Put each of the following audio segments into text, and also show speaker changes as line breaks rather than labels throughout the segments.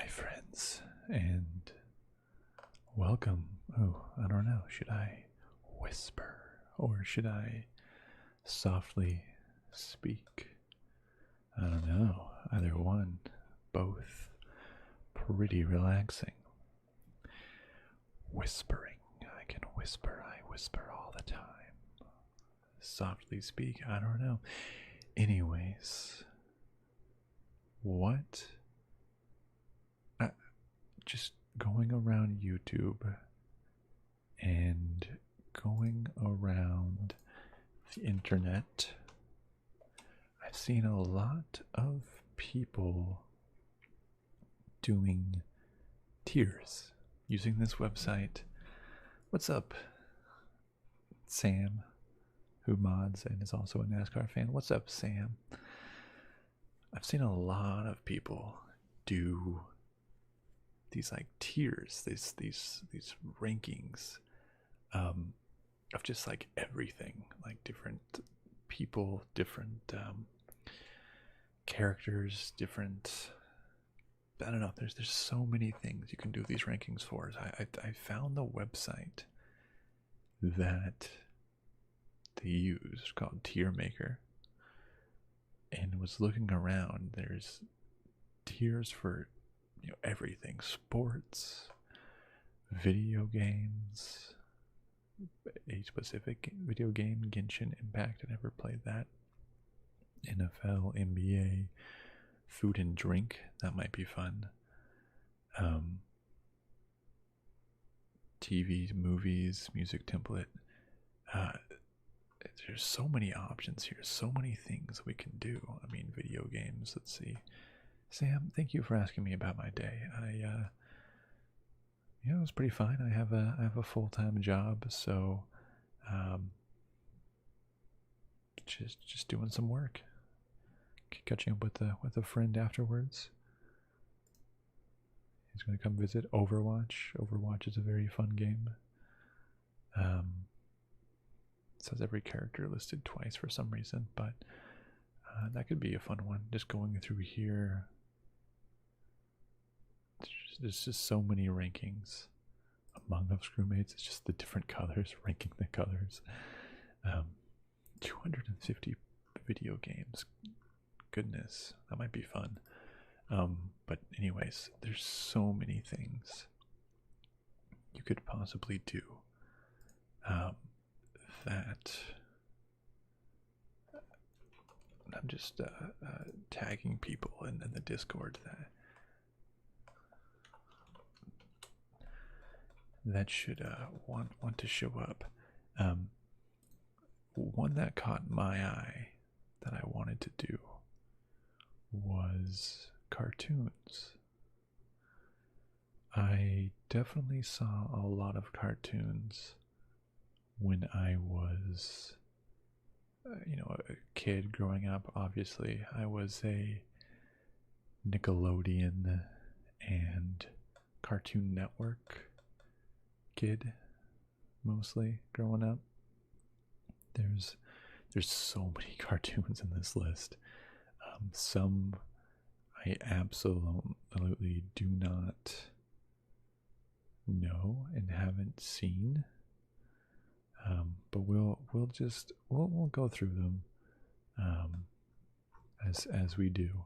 Hi, friends, and welcome. Oh, I don't know. Should I whisper or should I softly speak? I don't know. Either one. Both pretty relaxing. Whispering. I can whisper. I whisper all the time. Softly speak. I don't know. Anyways, what? Just going around YouTube and going around the internet, I've seen a lot of people doing tiers using this website. What's up, Sam, who mods and is also a NASCAR fan? What's up, Sam? I've seen a lot of people do these like tiers, these rankings of just like everything, like different people, different characters, different. I don't know. There's so many things you can do these rankings for. I found the website that they use called Tier Maker, and was looking around. There's tiers for everything: sports, video games, a specific video game, Genshin Impact. I never played that. NFL, NBA, food and drink. That might be fun. TV, movies, music template. There's so many options here. So many things we can do. I mean, video games. Let's see. Sam, thank you for asking me about my day. It was pretty fine. I have a full-time job, so just doing some work. Catching up with a friend afterwards. He's gonna come visit. Overwatch. Overwatch is a very fun game. It says every character listed twice for some reason, but that could be a fun one. Just going through here. There's just so many rankings. Among Us crewmates, it's just the different colors, ranking the colors. 250 video games. Goodness, that might be fun. But anyways, there's so many things you could possibly do. That I'm just tagging people in the Discord that should want to show up. One that caught my eye that I wanted to do was cartoons. I definitely saw a lot of cartoons when I was a kid growing up. Obviously, I was a Nickelodeon and Cartoon Network kid, mostly growing up. There's so many cartoons in this list. Some I absolutely do not know and haven't seen. But we'll go through them as we do.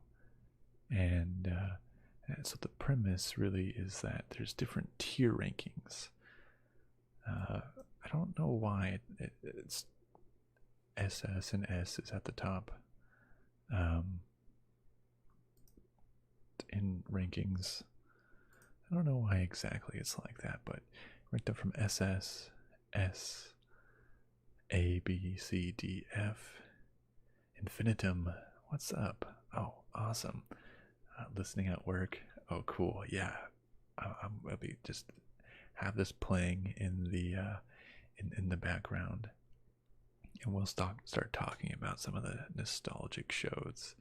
And so the premise really is that there's different tier rankings. I don't know why it's SS and S is at the top in rankings. I don't know why exactly it's like that, but ranked up from SS, S, A, B, C, D, F, infinitum. What's up? Oh, awesome. Listening at work. Oh, cool. Yeah, I'll be just have this playing in the in the background, and we'll start talking about some of the nostalgic shows.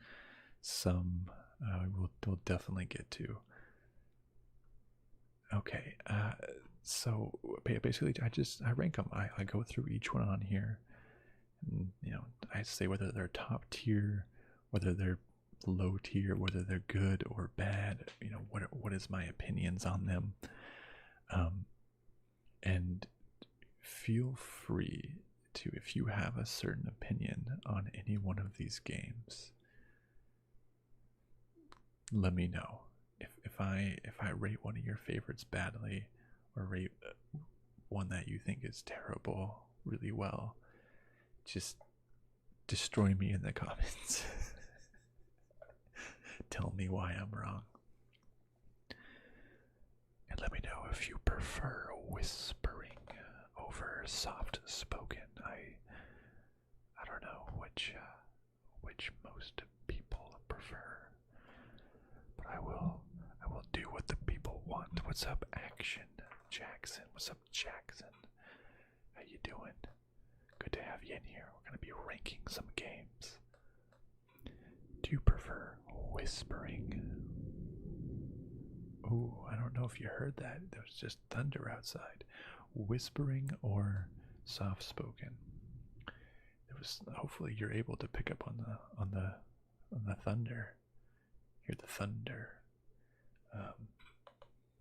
Some we'll definitely get to. Okay, so basically, I rank them. I go through each one on here, and I say whether they're top tier, whether they're low tier, whether they're good or bad. You know, what is my opinions on them? And feel free to, if you have a certain opinion on any one of these games, let me know. If I rate one of your favorites badly, or rate one that you think is terrible really well, just destroy me in the comments. Tell me why I'm wrong. And let me know if you prefer whispering over soft spoken. I don't know which most people prefer, but I will do what the people want. What's up, Action Jackson? What's up, Jackson? How you doing? Good to have you in here. We're gonna be ranking some games. Do you prefer whispering? Oh, I don't know if you heard that. There was just thunder outside. Whispering or soft spoken. It was. Hopefully, you're able to pick up on the thunder. Hear the thunder.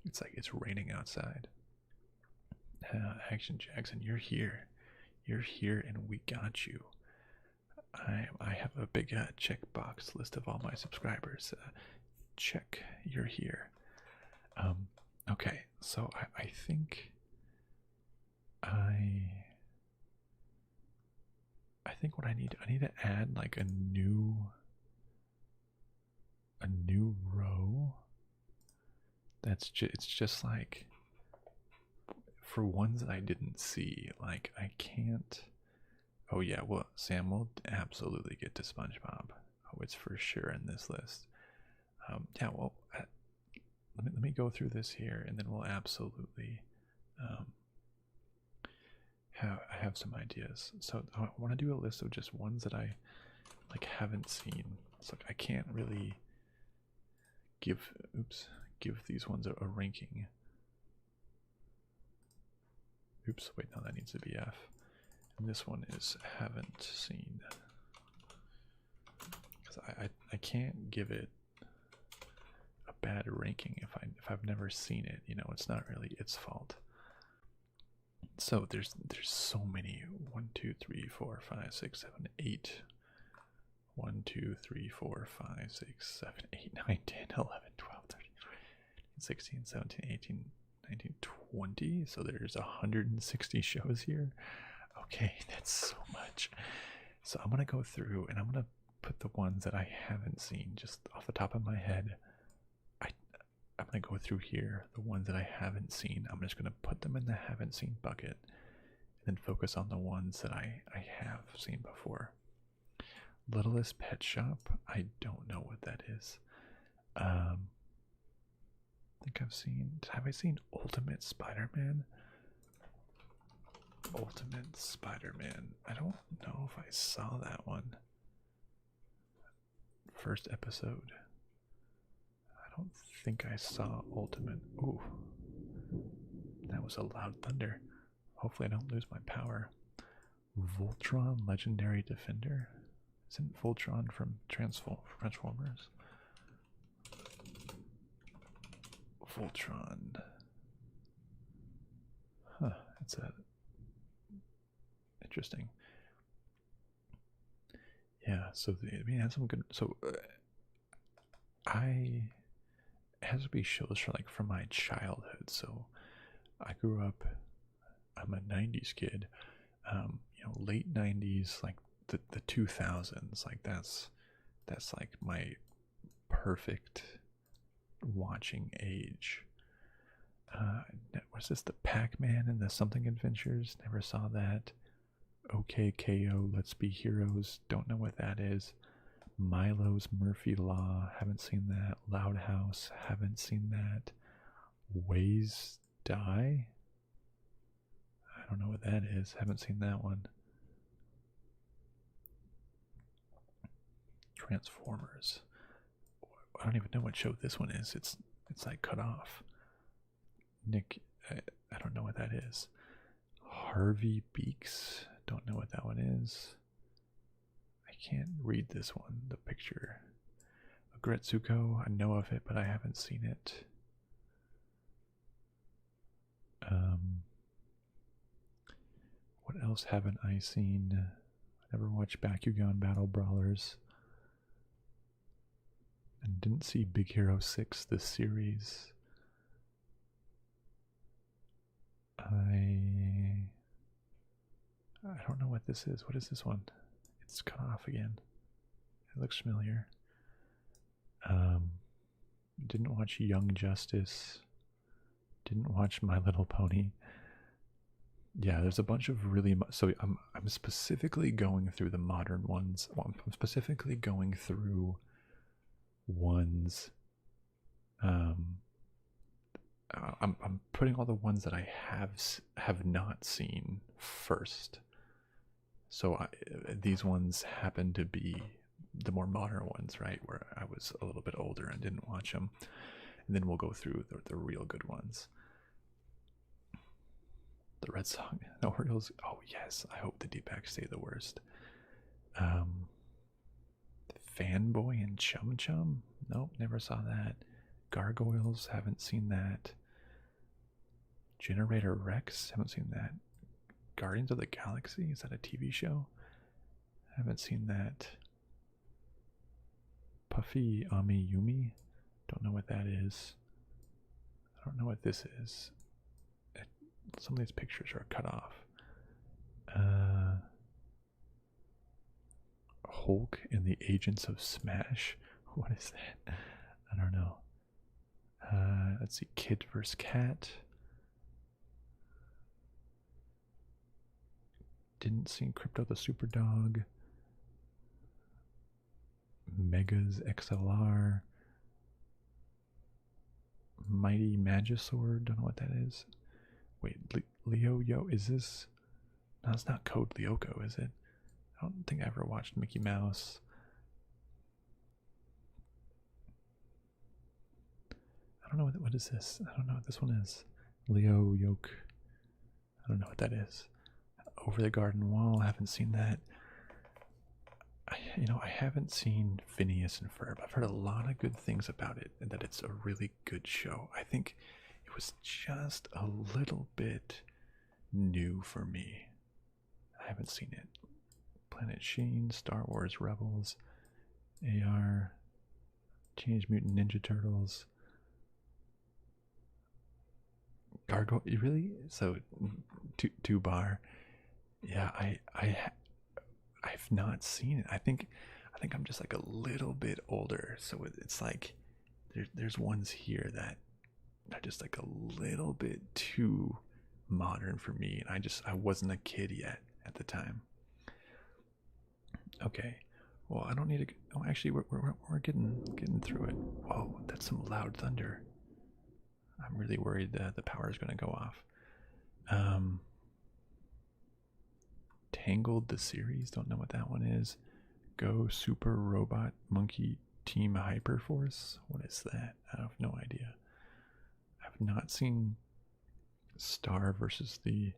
It's like it's raining outside. Action Jackson, you're here. You're here, and we got you. I have a big checkbox list of all my subscribers. Check, you're here. Okay, so I think what I need to add like a new row. It's just like for ones that I didn't see. Like I can't. Oh yeah, well Sam will absolutely get to SpongeBob. Oh, it's for sure in this list. Yeah, well, let me go through this here, and then we'll absolutely have some ideas. So I want to do a list of just ones that I like haven't seen. So I can't really give these ones a ranking. Oops, wait, no, that needs to be F. And this one is haven't seen. Because I can't give it a bad ranking if I've never seen it. You know, it's not really its fault. So there's so many. 1, 2, 3, 4, 5, 6, 7, 8. 1, 2, 3, 4, 5, 6, 7, 8, 9, 10, 11, 12, 13, 16, 17, 18, 19, 20. So there's 160 shows here. Okay, that's so much. So I'm gonna go through and I'm gonna put the ones that I haven't seen just off the top of my head. I'm gonna go through here, the ones that I haven't seen. I'm just gonna put them in the haven't seen bucket, and then focus on the ones that I have seen before. Littlest Pet Shop. I don't know what that is. I think have I seen Ultimate Spider-Man? Ultimate Spider-Man. I don't know if I saw that one. First episode. I don't think I saw Ultimate. Ooh. That was a loud thunder. Hopefully I don't lose my power. Voltron Legendary Defender. Isn't Voltron from Transformers? Voltron. Huh, it's a interesting. Yeah, so it has some good. So it has to be shows from my childhood. So I grew up. I'm a '90s kid. Late '90s, like the 2000s. Like that's like my perfect watching age. Was this the Pac-Man and the Something Adventures? Never saw that. OKKO, Let's Be Heroes. Don't know what that is. Milo's Murphy Law. Haven't seen that. Loud House. Haven't seen that. Ways Die. I don't know what that is. Haven't seen that one. Transformers. I don't even know what show this one is. It's like cut off. Nick, I don't know what that is. Harvey Beaks. Don't know what that one is. I can't read this one. The picture. Gretsuko, I know of it, but I haven't seen it. What else haven't I seen? I never watched Bakugan Battle Brawlers. And didn't see Big Hero 6 this series. I don't know what this is. What is this one? It's cut off again. It looks familiar. Didn't watch Young Justice. Didn't watch My Little Pony. Yeah, there's a bunch of really so I'm specifically going through the modern ones. Well, I'm specifically going through ones. I'm putting all the ones that I have not seen first. So these ones happen to be the more modern ones, right? Where I was a little bit older and didn't watch them, and then we'll go through the real good ones. The Red Sox, the Orioles. Oh yes, I hope the D-backs stay the worst. Fanboy and Chum Chum. Nope, never saw that. Gargoyles, haven't seen that. Generator Rex, haven't seen that. Guardians of the Galaxy, is that a TV show? Haven't seen that. Puffy Ami Yumi, don't know what that is. I don't know what this is. Some of these pictures are cut off. Hulk and the Agents of Smash. What is that? I don't know. Let's see. Kid vs. Cat. Didn't see Crypto the Super Dog. Megas XLR. Mighty Magisword. Don't know what that is. Wait, Leo Yo, is this? No, it's not Code Lyoko, is it? I don't think I ever watched Mickey Mouse. I don't know what is this. I don't know what this one is. Leo Yoke. I don't know what that is. Over the Garden Wall. I haven't seen that. I haven't seen Phineas and Ferb. I've heard a lot of good things about it, and that it's a really good show. I think it was just a little bit new for me. I haven't seen it. Planet Sheen, Star Wars Rebels, AR, Teenage Mutant Ninja Turtles, Gargoyle. Really? So, two bar. Yeah, I've not seen it. I think I'm just like a little bit older, so it's like there's ones here that are just like a little bit too modern for me, and I wasn't a kid yet at the time. Okay, well, I don't need to. Oh, actually, we're getting through it. Whoa, that's some loud thunder. I'm really worried that the power is going to go off. Tangled the series, don't know what that one is. Go Super Robot Monkey Team Hyperforce. What is that? I have no idea. I've not seen Star versus the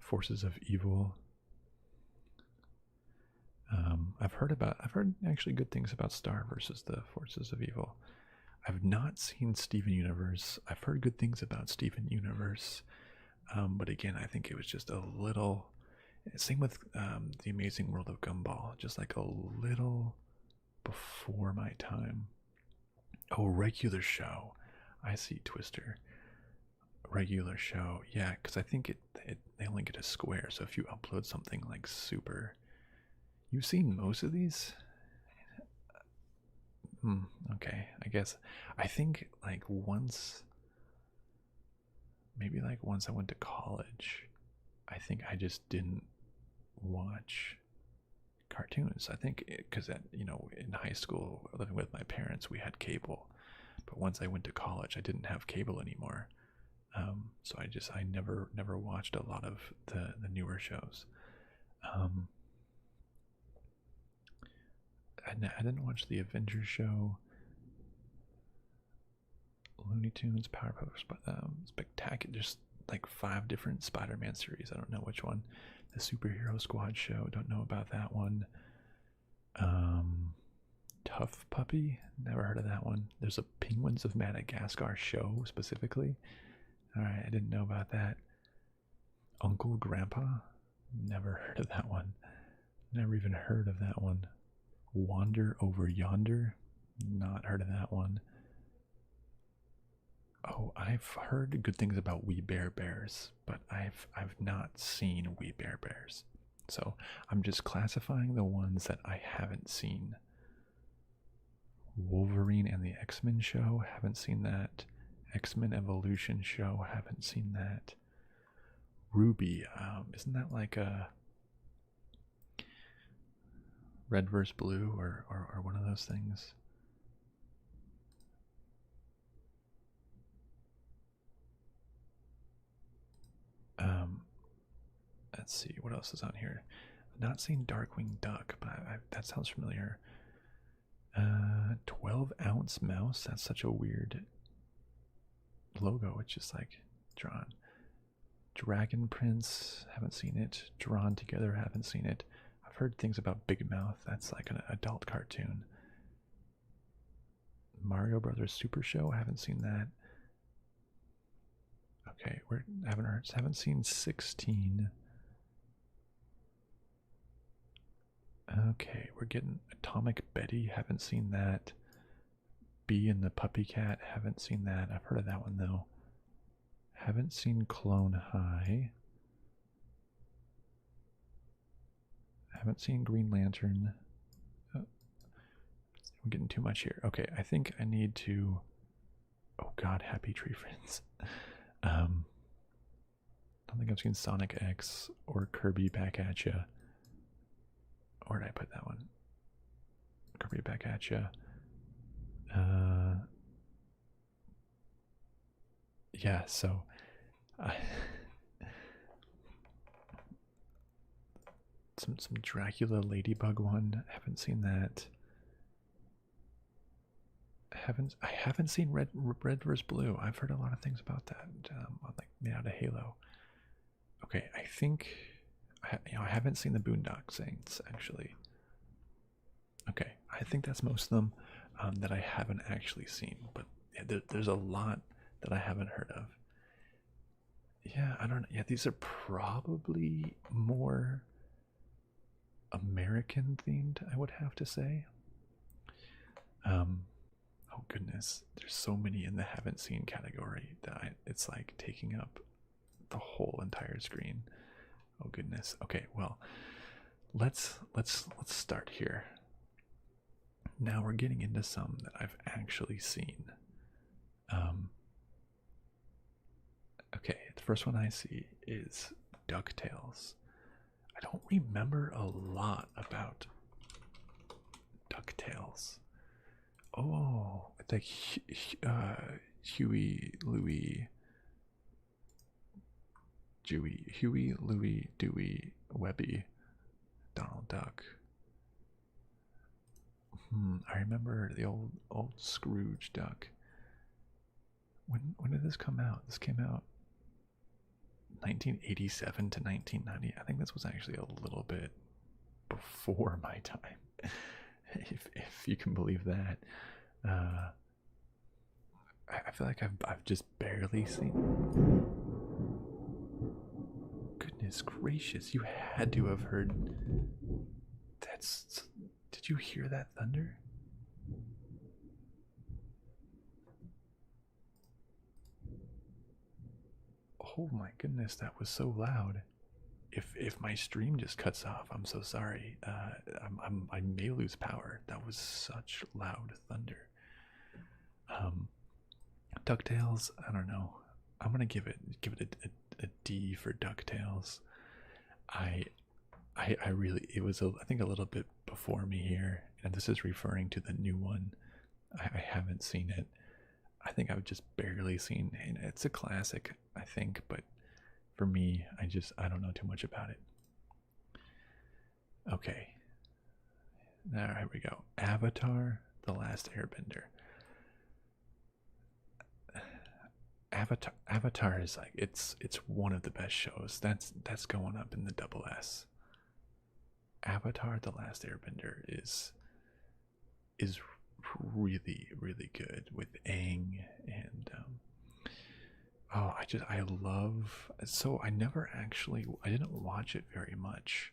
Forces of Evil. I've heard actually good things about Star versus the Forces of Evil. I've not seen Steven Universe. I've heard good things about Steven Universe. But again, I think it was just a little. Same with The Amazing World of Gumball, just like a little before my time. Oh, regular show. I see Twister. Regular show. Yeah, because I think they only get a square, so if you upload something like super. You've seen most of these? Okay, I guess. I think like once I went to college, I think I just didn't watch cartoons. I think because in high school, living with my parents, we had cable, but once I went to college, I didn't have cable anymore. So I never watched a lot of the newer shows. I didn't watch the Avengers show, Looney Tunes, Powerpuff, Spectacular. There's like 5 different Spider-Man series. I don't know which one. The Superhero Squad show. Don't know about that one. Huff Puppy. Never heard of that one. There's a Penguins of Madagascar show specifically. Alright, I didn't know about that. Uncle Grandpa. Never heard of that one. Never even heard of that one. Wander Over Yonder. Not heard of that one. Oh, I've heard good things about We Bare Bears, but I've not seen We Bare Bears. So I'm just classifying the ones that I haven't seen. Wolverine and the X-Men show, haven't seen that. X-Men Evolution show, haven't seen that. Ruby, isn't that like a Red vs. Blue or one of those things? Let's see, what else is on here? I've not seen Darkwing Duck, but that sounds familiar. 12-ounce mouse, that's such a weird logo, it's just like drawn. Dragon Prince, haven't seen it. Drawn Together, haven't seen it. I've heard things about Big Mouth, that's like an adult cartoon. Mario Brothers Super Show, haven't seen that. Okay, haven't seen 16. Okay, we're getting Atomic Betty, haven't seen that. Bee and the Puppy Cat, haven't seen that. I've heard of that one though. Haven't seen Clone High. Haven't seen Green Lantern. Oh, we're getting too much here. Okay, I think I need to. Oh God, Happy Tree Friends. I don't think I've seen Sonic X or Kirby Back at Ya. Where did I put that one? Kirby Back at Ya. Yeah, so some Dracula Ladybug one. Haven't seen that. I haven't seen Red vs. Blue. I've heard a lot of things about that. Like made out of Halo. Okay, I think I haven't seen the Boondock Saints actually. Okay, I think that's most of them that I haven't actually seen. But yeah, there's a lot that I haven't heard of. Yeah, I don't know. Yeah, these are probably more American themed, I would have to say. Oh goodness, there's so many in the haven't seen category that it's like taking up the whole entire screen. Oh goodness. Okay, well, let's start here. Now we're getting into some that I've actually seen. Okay, the first one I see is Ducktales. I don't remember a lot about Ducktales. Oh, it's like Huey, Louie, Dewey, Webby, Donald Duck. I remember the old Scrooge Duck. When did this come out? This came out 1987 to 1990. I think this was actually a little bit before my time, if you can believe that. I feel like I've just barely seen. Goodness gracious! You had to have heard. Did you hear that thunder? Oh my goodness, that was so loud. If my stream just cuts off, I'm so sorry. I may lose power. That was such loud thunder. Ducktales, I don't know. I'm gonna give it a D for Ducktales. I really, it was I think a little bit before me here, and this is referring to the new one. I haven't seen it. I think I've just barely seen it. It's a classic, I think, but for me, I don't know too much about it. Okay. Now here we go. Avatar: The Last Airbender. Avatar is like it's one of the best shows. That's going up in the double S. Avatar: The Last Airbender is really, really good with Aang and oh, I love. So I didn't watch it very much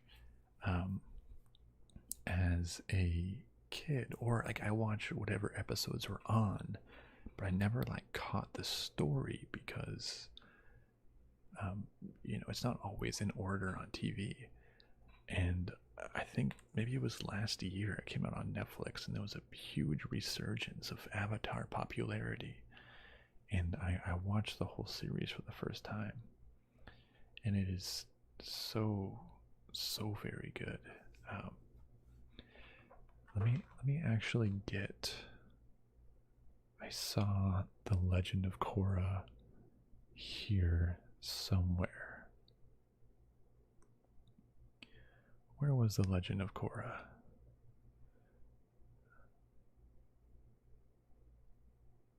um, as a kid, or like I watched whatever episodes were on, but I never like caught the story because it's not always in order on TV. And I think maybe it was last year it came out on Netflix, and there was a huge resurgence of Avatar popularity. And I watched the whole series for the first time, and it is so very good. Um, let me actually get. I saw the Legend of Korra here somewhere. Where was the Legend of Korra?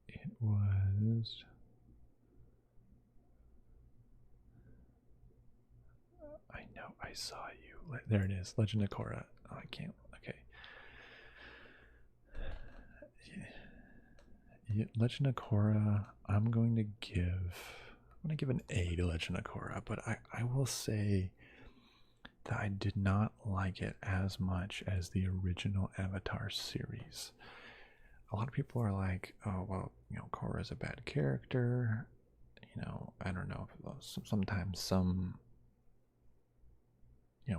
It was. I know I saw you. There it is. Legend of Korra. Oh, I can't. Okay. Yeah, Legend of Korra. I'm going to give an A to Legend of Korra, but I will say that I did not like it as much as the original Avatar series. A lot of people are like, oh, well, Korra is a bad character. I don't know. Sometimes some,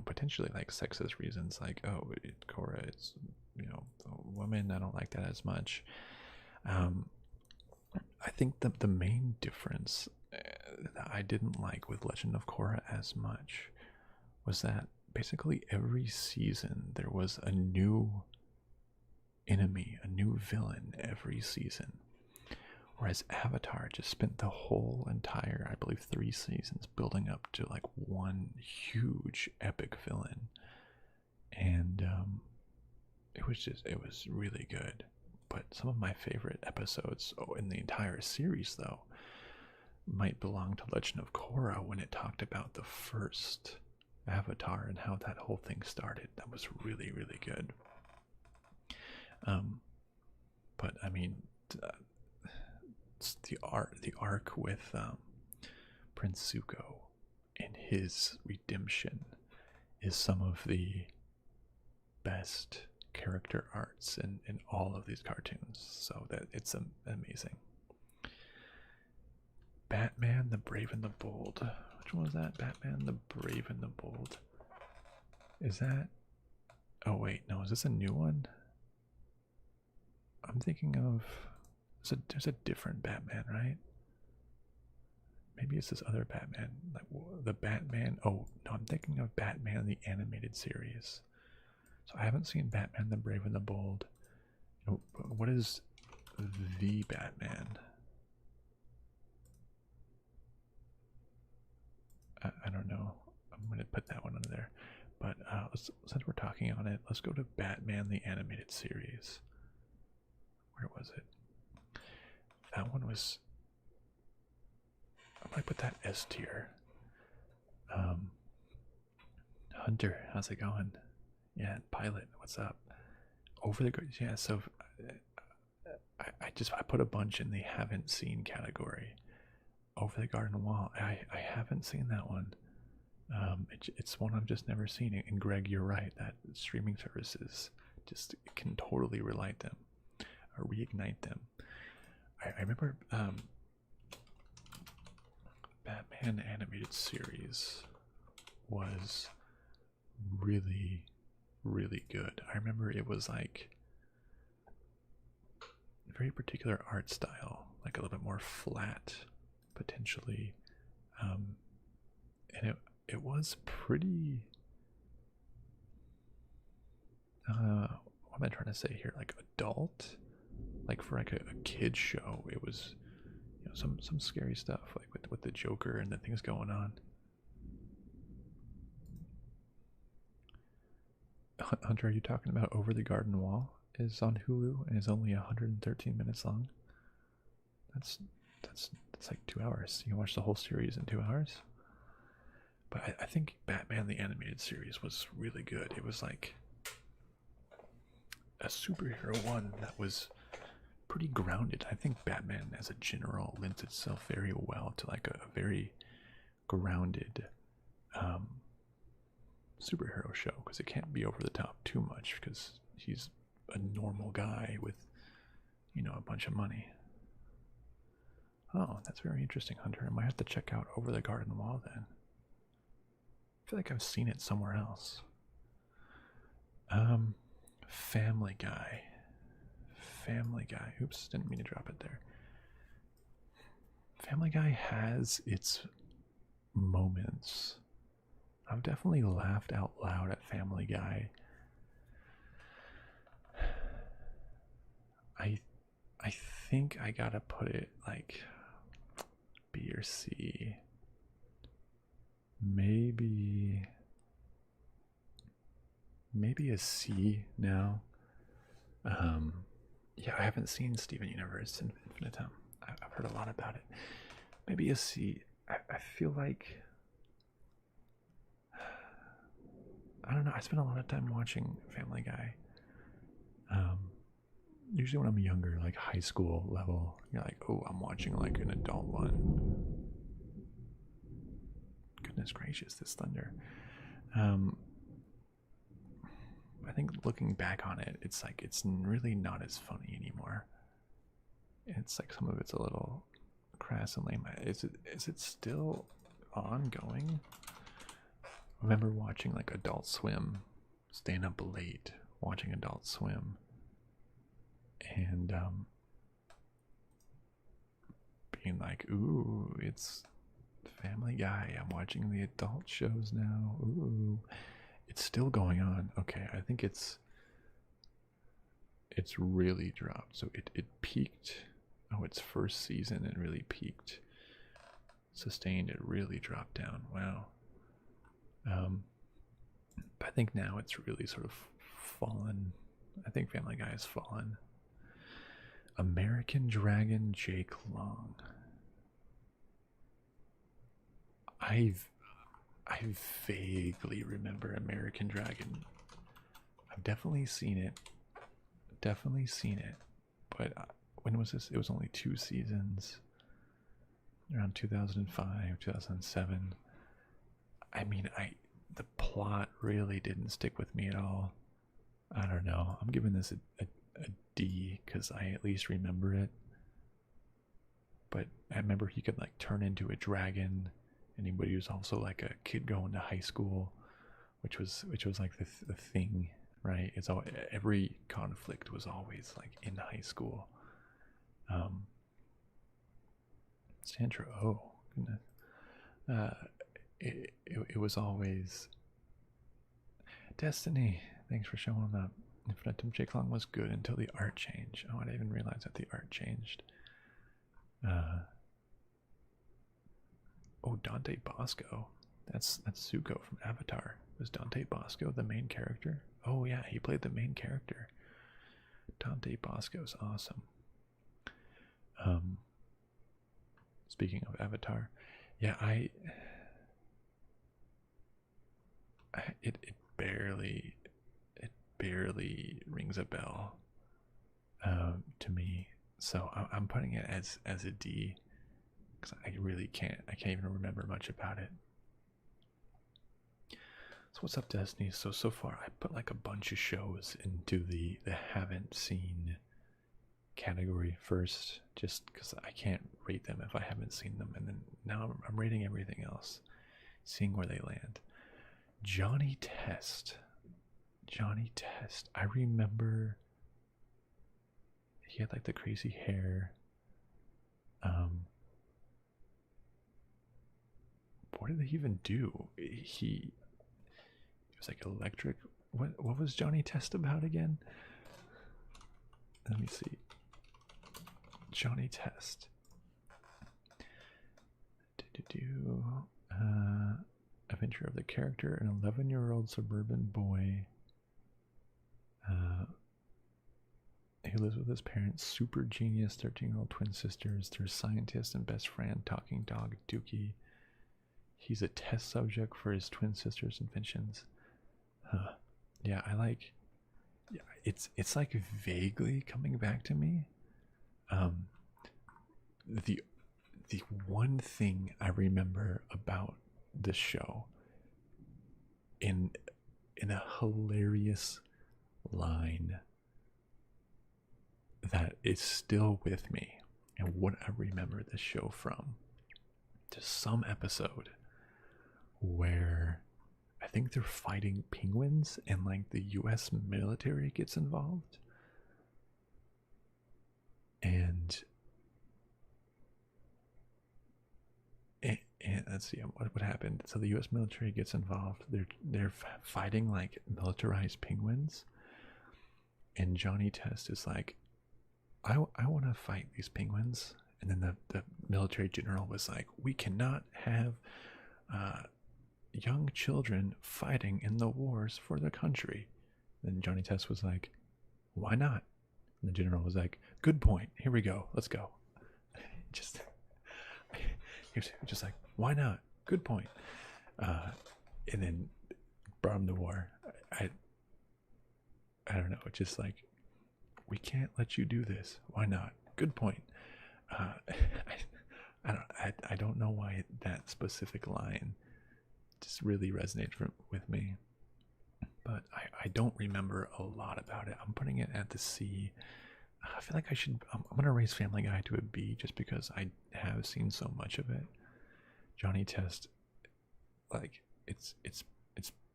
potentially like sexist reasons, like, oh, Korra is, a woman. I don't like that as much. I think the main difference that I didn't like with Legend of Korra as much was that basically every season there was a new enemy, a new villain every season. Whereas Avatar just spent the whole entire, I believe, 3 seasons building up to like one huge epic villain. And it was really good. But some of my favorite episodes in the entire series, though, might belong to Legend of Korra when it talked about the first Avatar and how that whole thing started. That was really, really good. But I mean, the arc with Prince Zuko and his redemption is some of the best character arts in all of these cartoons. So that it's amazing. Batman the Brave and the Bold. Which one was that? Batman the Brave and the Bold. Is that? Oh wait, no. Is this a new one? I'm thinking of. There's a different Batman, right? Maybe it's this other Batman, like the Batman. Oh no, I'm thinking of Batman the animated series. So I haven't seen Batman the Brave and the Bold. What is the Batman? I don't know. I'm going to put that one under there. But since we're talking on it, let's go to Batman the Animated Series. Where was it? That one was... I might put that S tier. Hunter, how's it going? Yeah, Pilot, what's up? Over the... Yeah, so... I put a bunch in the haven't seen category. Over the Garden Wall. I haven't seen that one. It's one I've just never seen. And Greg, you're right. That streaming services just can totally relight them or reignite them. I remember Batman animated series was really, really good. I remember it was like a very particular art style, like a little bit more flat, potentially, and it was pretty. What am I trying to say here? Like adult, like for like a kid show. It was, some scary stuff, like with the Joker and the things going on. Hunter, are you talking about Over the Garden Wall? Is on Hulu and is only 113 minutes long. That's like 2 hours. You can watch the whole series in 2 hours. But I think Batman the Animated Series was really good. It was like a superhero one that was pretty grounded. I think Batman as a general lends itself very well to like a very grounded superhero show, because it can't be over the top too much because he's a normal guy with, you know, a bunch of money. Oh, that's very interesting, Hunter. I might have to check out Over the Garden Wall then. I feel like I've seen it somewhere else. Family Guy. Family Guy. Oops, didn't mean to drop it there. Family Guy has its moments. I've definitely laughed out loud at Family Guy. I think I gotta put it like B or C. Maybe a C now. Yeah, I haven't seen Steven Universe in Infinitum. I've heard a lot about it. Maybe a C. I feel like, I don't know, I spend a lot of time watching Family Guy. Usually when I'm younger, like high school level, you're like, oh, I'm watching like an adult one. Goodness gracious, this thunder. I think looking back on it, it's like it's really not as funny anymore. It's like some of it's a little crass and lame. Is it still ongoing? I remember watching like Adult Swim, staying up late watching Adult Swim, and being like, ooh, it's Family Guy. I'm watching the adult shows now. Ooh, it's still going on. Okay, I think it's really dropped. So it peaked. Oh, its first season it really peaked. Sustained, it really dropped down. Wow. I think now it's really sort of fallen. I think Family Guy has fallen. American Dragon Jake Long. I vaguely remember American Dragon. I've definitely seen it. But when was this? It was only 2 seasons. Around 2005, 2007. I mean, the plot really didn't stick with me at all. I don't know. I'm giving this a D because I at least remember it. But I remember he could like turn into a dragon, and he was also like a kid going to high school, which was like the thing, right? It's all, every conflict was always like in high school. Sandra, oh goodness. It was always Destiny. Thanks for showing up. Infinitum Jake Long was good until the art changed. Oh, I didn't even realize that the art changed. Oh, Dante Bosco. That's Zuko from Avatar. Was Dante Bosco the main character? Oh yeah, he played the main character. Dante Bosco's awesome. Speaking of Avatar, yeah, it barely rings a bell to me. So I'm putting it as a D because I can't even remember much about it. So what's up, Destiny? So far I put like a bunch of shows into the haven't seen category first, just because I can't rate them if I haven't seen them, and then now I'm rating everything else, seeing where they land. Johnny Test. I remember he had like the crazy hair. What did they even do? He was like electric. What was Johnny Test about again? Let me see. Johnny Test. Adventure of the character, an 11-year-old suburban boy who lives with his parents, super genius 13-year-old twin sisters, their scientist and best friend, talking dog Dookie. He's a test subject for his twin sisters' inventions. Yeah, I like Yeah, it's like vaguely coming back to me. Um, the the one thing I remember about the show in a hilarious line that is still with me and what I remember the show from. To some episode where I think they're fighting penguins and like the US military gets involved. And let's see what happened. So the U.S. military gets involved. They're fighting like militarized penguins, and Johnny Test is like, I want to fight these penguins. And then the military general was like, we cannot have young children fighting in the wars for the country. Then Johnny Test was like, why not? And the general was like, good point. Here we go. Let's go. Just he was just like, why not? Good point. And then brought him to war. I don't know. It's just like, we can't let you do this. Why not? Good point. I don't know why that specific line just really resonates with me. But I don't remember a lot about it. I'm putting it at the C. I feel like I'm going to raise Family Guy to a B just because I have seen so much of it. Johnny Test, like, it's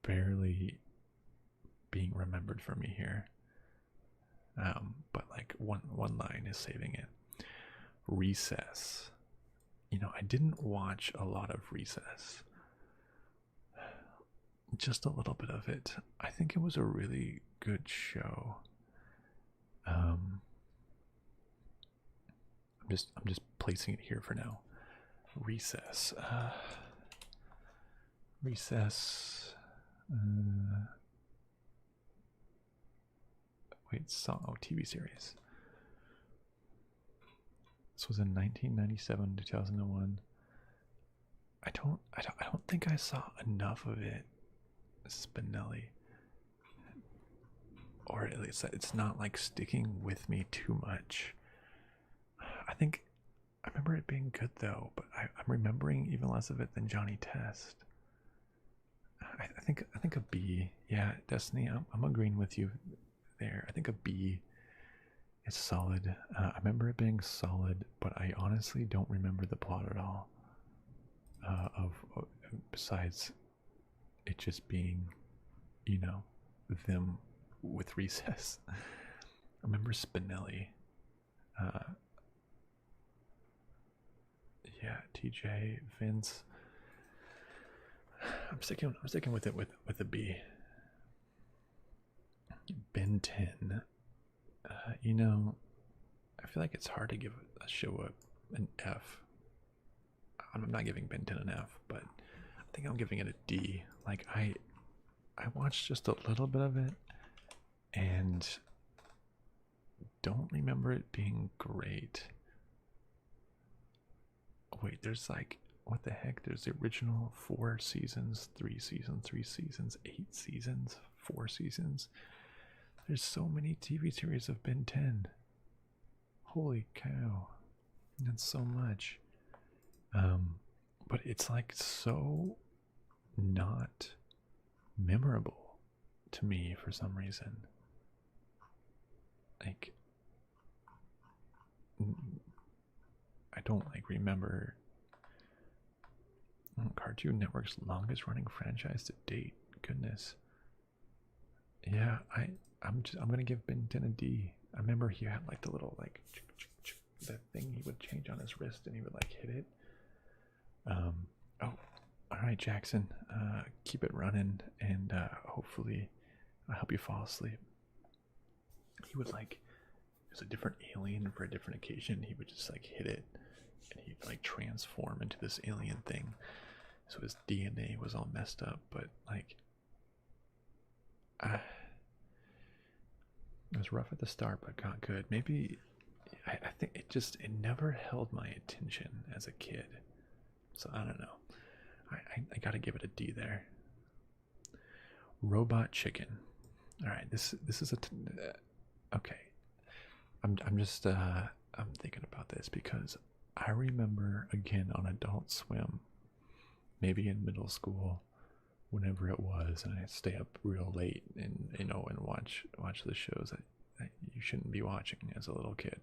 barely being remembered for me here. But like one line is saving it. Recess. You know, I didn't watch a lot of Recess. Just a little bit of it. I think it was a really good show. I'm just placing it here for now. Recess. Recess. Wait, TV series. This was in 1997 to 2001. I don't think I saw enough of it. Spinelli, or at least it's not like sticking with me too much. I remember it being good though, but I'm remembering even less of it than Johnny Test. I think a B. Yeah, Destiny, I'm agreeing with you there. I think a B is solid. I remember it being solid, but I honestly don't remember the plot at all. Besides it just being, you know, them with Recess. I remember Spinelli. Yeah, TJ, Vince. I'm sticking with it with a B. Ben 10. You know, I feel like it's hard to give a show an F. I'm not giving Ben 10 an F, but I think I'm giving it a D. Like I watched just a little bit of it and don't remember it being great. Wait, there's like, what the heck? There's the original 4 seasons, 3 seasons, 3 seasons, 8 seasons, 4 seasons. There's so many TV series of Ben 10. Holy cow. That's so much. But it's like so not memorable to me for some reason. Like, I don't like remember Cartoon Network's longest running franchise to date. Goodness. Yeah, I'm gonna give Ben 10 a D. I remember he had like the little like that thing he would change on his wrist and he would like hit it. Oh, all right, Jackson. Keep it running, and hopefully, I help you fall asleep. He would like, it was a different alien for a different occasion. He would just like hit it, and he'd like transform into this alien thing. So his DNA was all messed up, but like, it was rough at the start, but got good. Maybe I think it never held my attention as a kid. So I don't know. I gotta give it a D there. Robot Chicken. All right, this is okay. I'm just I'm thinking about this because I remember again on Adult Swim, maybe in middle school, whenever it was, and I'd stay up real late and and watch the shows that you shouldn't be watching as a little kid.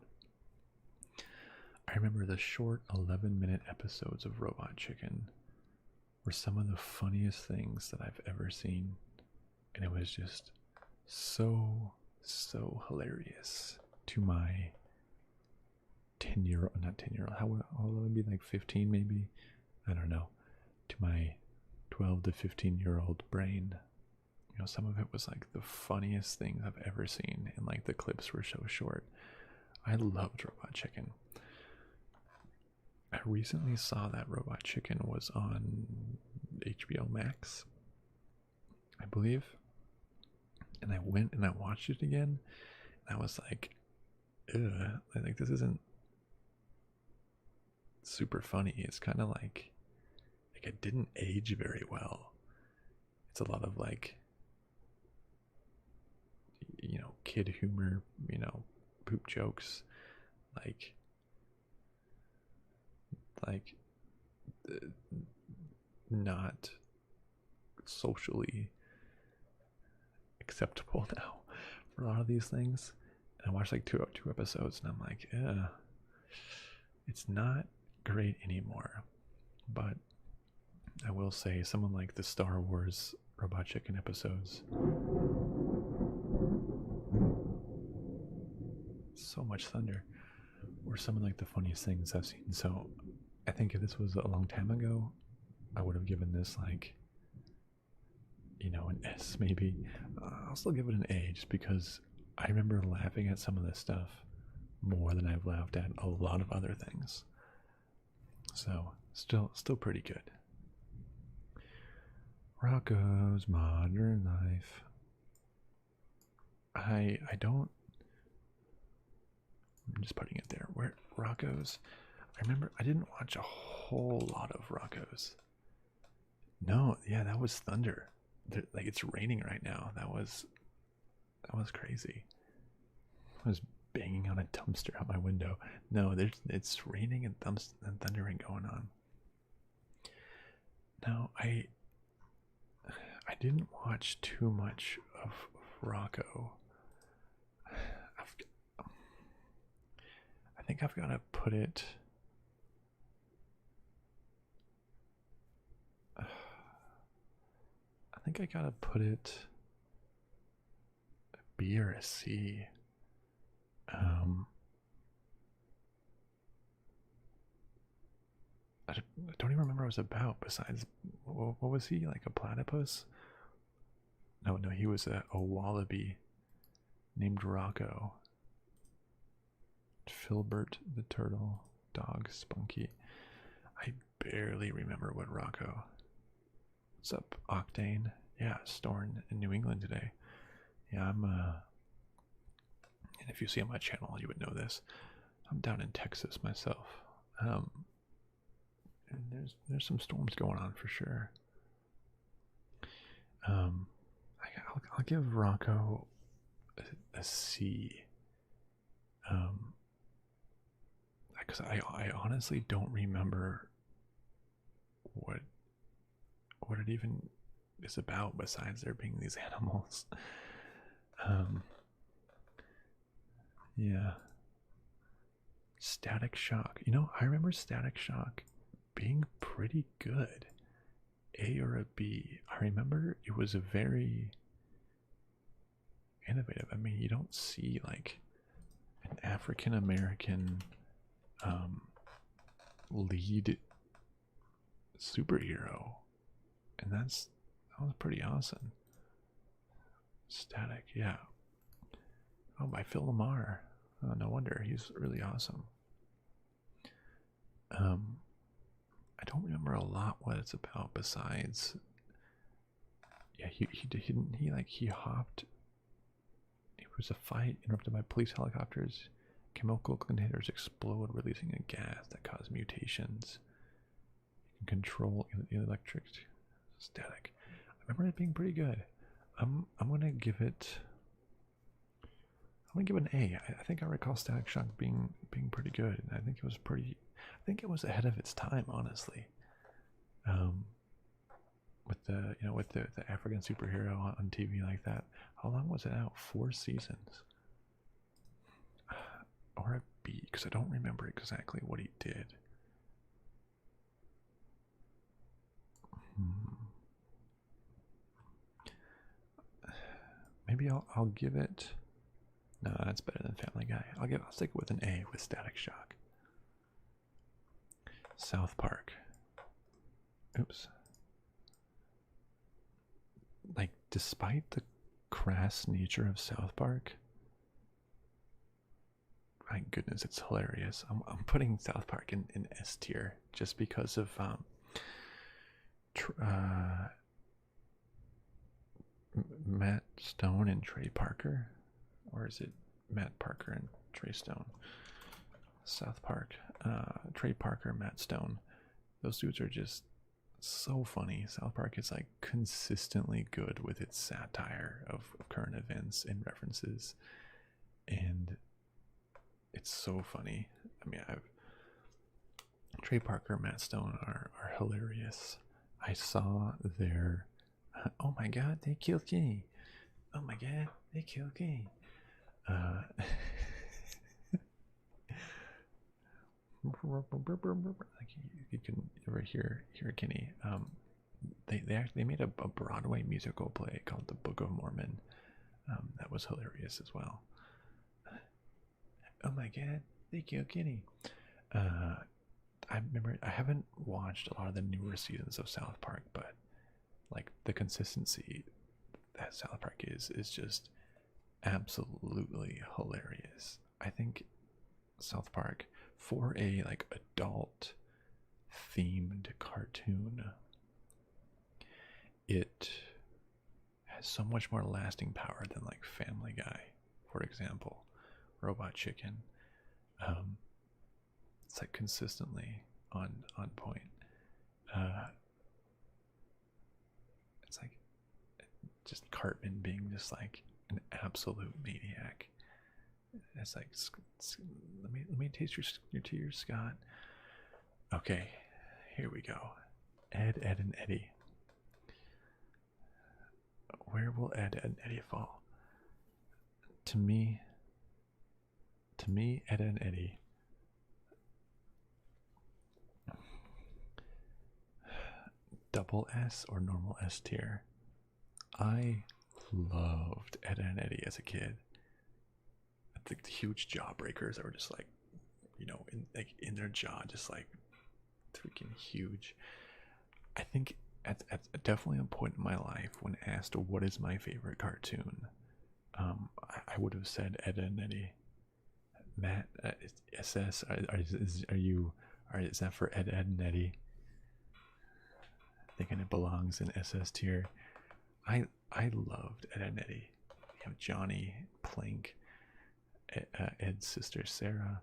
I remember the short 11-minute episodes of Robot Chicken were some of the funniest things that I've ever seen, and it was just so hilarious to my 10-year-old, not 10-year-old, how old would it be, like 15 maybe, I don't know, to my 12 to 15-year-old brain. Some of it was like the funniest things I've ever seen, and like the clips were so short. I loved Robot Chicken. I recently saw that Robot Chicken was on HBO Max, I believe, and I went and I watched it again, and I was like, ugh, like this isn't super funny. It's kind of like it didn't age very well. It's a lot of like, kid humor, poop jokes, like not socially acceptable now for a lot of these things. And I watched like two episodes, and I'm like, yeah, it's not great anymore. But I will say, someone like the Star Wars Robot Chicken episodes, so much thunder, were some of like the funniest things I've seen. So I think if this was a long time ago, I would have given this like, an S maybe. I'll still give it an A, just because I remember laughing at some of this stuff more than I've laughed at a lot of other things. So still pretty good. Rocco's Modern Life. I don't. I'm just putting it there. Where Rocco's? I remember I didn't watch a whole lot of Rocco's. No, yeah, that was thunder. Like, it's raining right now. That was crazy. I was banging on a dumpster out my window. No, it's raining and thundering going on. No, I didn't watch too much of Rocco. I think I've got to put it. I think I gotta put it a B or a C. I don't even remember what it was about. Besides, what was he, like a platypus? No, he was a wallaby named Rocco. Filbert the turtle, dog Spunky. I barely remember what Rocco. What's up, Octane? Yeah, Storn in New England today. Yeah, I'm and if you see on my channel, you would know this. I'm down in Texas myself. And there's some storms going on for sure. I'll give Rocco a C. Because I honestly don't remember what it even is about, besides there being these animals. Yeah. Static Shock. I remember Static Shock being pretty good. A or a B. I remember it was a very innovative. I mean, you don't see like an African American lead superhero, and that was pretty awesome. Static, yeah. Oh, by Phil Lamar. Oh, no wonder, he's really awesome. I don't remember a lot what it's about, besides, yeah, he hopped. It was a fight interrupted by police helicopters. Chemical containers explode, releasing a gas that causes mutations. You can control electric static. I remember it being pretty good. I'm gonna give it. I'm gonna give it an A. I think I recall Static Shock being pretty good, and I think it was pretty. I think it was ahead of its time, honestly. With the with the African superhero on TV like that. How long was it out? 4 seasons. Or a B, because I don't remember exactly what he did. Maybe I'll give it. No, that's better than Family Guy. I'll stick with an A with Static Shock. South Park. Oops. Like, despite the crass nature of South Park, my goodness, it's hilarious. I'm putting South Park in S tier just because of Matt Stone and Trey Parker, or is it Matt Parker and Trey Stone? South Park, Trey Parker, Matt Stone. Those dudes are just so funny. South Park is like consistently good with its satire of current events and references, and it's so funny. I mean, Trey Parker, Matt Stone are hilarious. I saw their oh my god, they killed Kenny. Oh my god, they killed Kenny. Like you can ever hear Kenny. They made a Broadway musical play called The Book of Mormon. That was hilarious as well. Oh my god, they killed Kenny. I remember I haven't watched a lot of the newer seasons of South Park, but like the consistency that South Park is just absolutely hilarious. I think South Park, for a like adult themed cartoon, it has so much more lasting power than like Family Guy, for example, Robot Chicken. It's like consistently on point. It's like just Cartman being just like an absolute maniac. It's like, let me taste your tears, Scott. Okay, here we go. Ed, and Eddie. Where will Ed, and Eddie fall? To me, Ed and Eddie. Double S or normal S tier. I loved Ed and Eddie as a kid. I think the huge jawbreakers that were just like, in their jaw, just like freaking huge. I think at definitely a point in my life when asked what is my favorite cartoon, I would have said Ed and Eddie. Matt, SS, is that for Ed, and Eddie? Thinking it belongs in SS tier. I loved Ed and Eddie. You have Johnny, Plank, Ed's sister Sarah,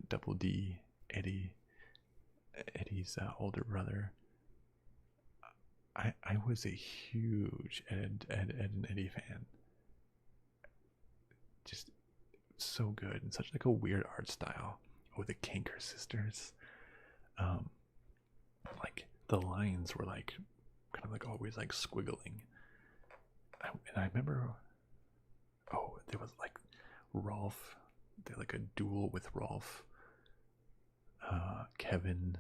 Double D, Eddie's older brother. I was a huge Ed and Eddie fan. Just so good, and such like a weird art style with the Kanker sisters. Like the lines were like kind of like always like squiggling. And I remember, there was like Rolf. They had like a duel with Rolf. Kevin.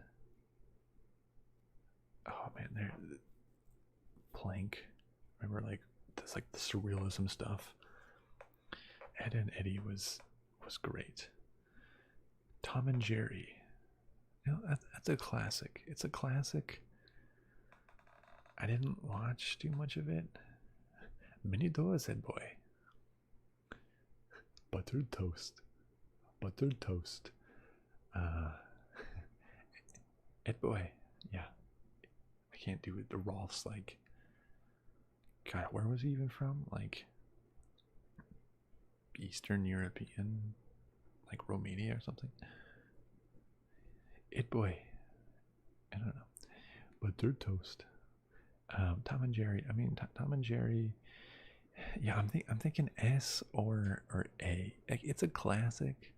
Oh man, they're Plank. Remember like this, like the surrealism stuff. Ed and Eddie was great. Tom and Jerry. That's a classic. It's a classic. I didn't watch too much of it. Many doors, Ed boy. Buttered toast. Buttered toast. Ed boy. Yeah. I can't do it. The Rolf's like, God, where was he even from? Like Eastern European, like Romania or something. It boy, I don't know. Buttered toast. Tom and Jerry. I mean, Tom and Jerry. Yeah, I'm thinking S or A. Like, it's a classic.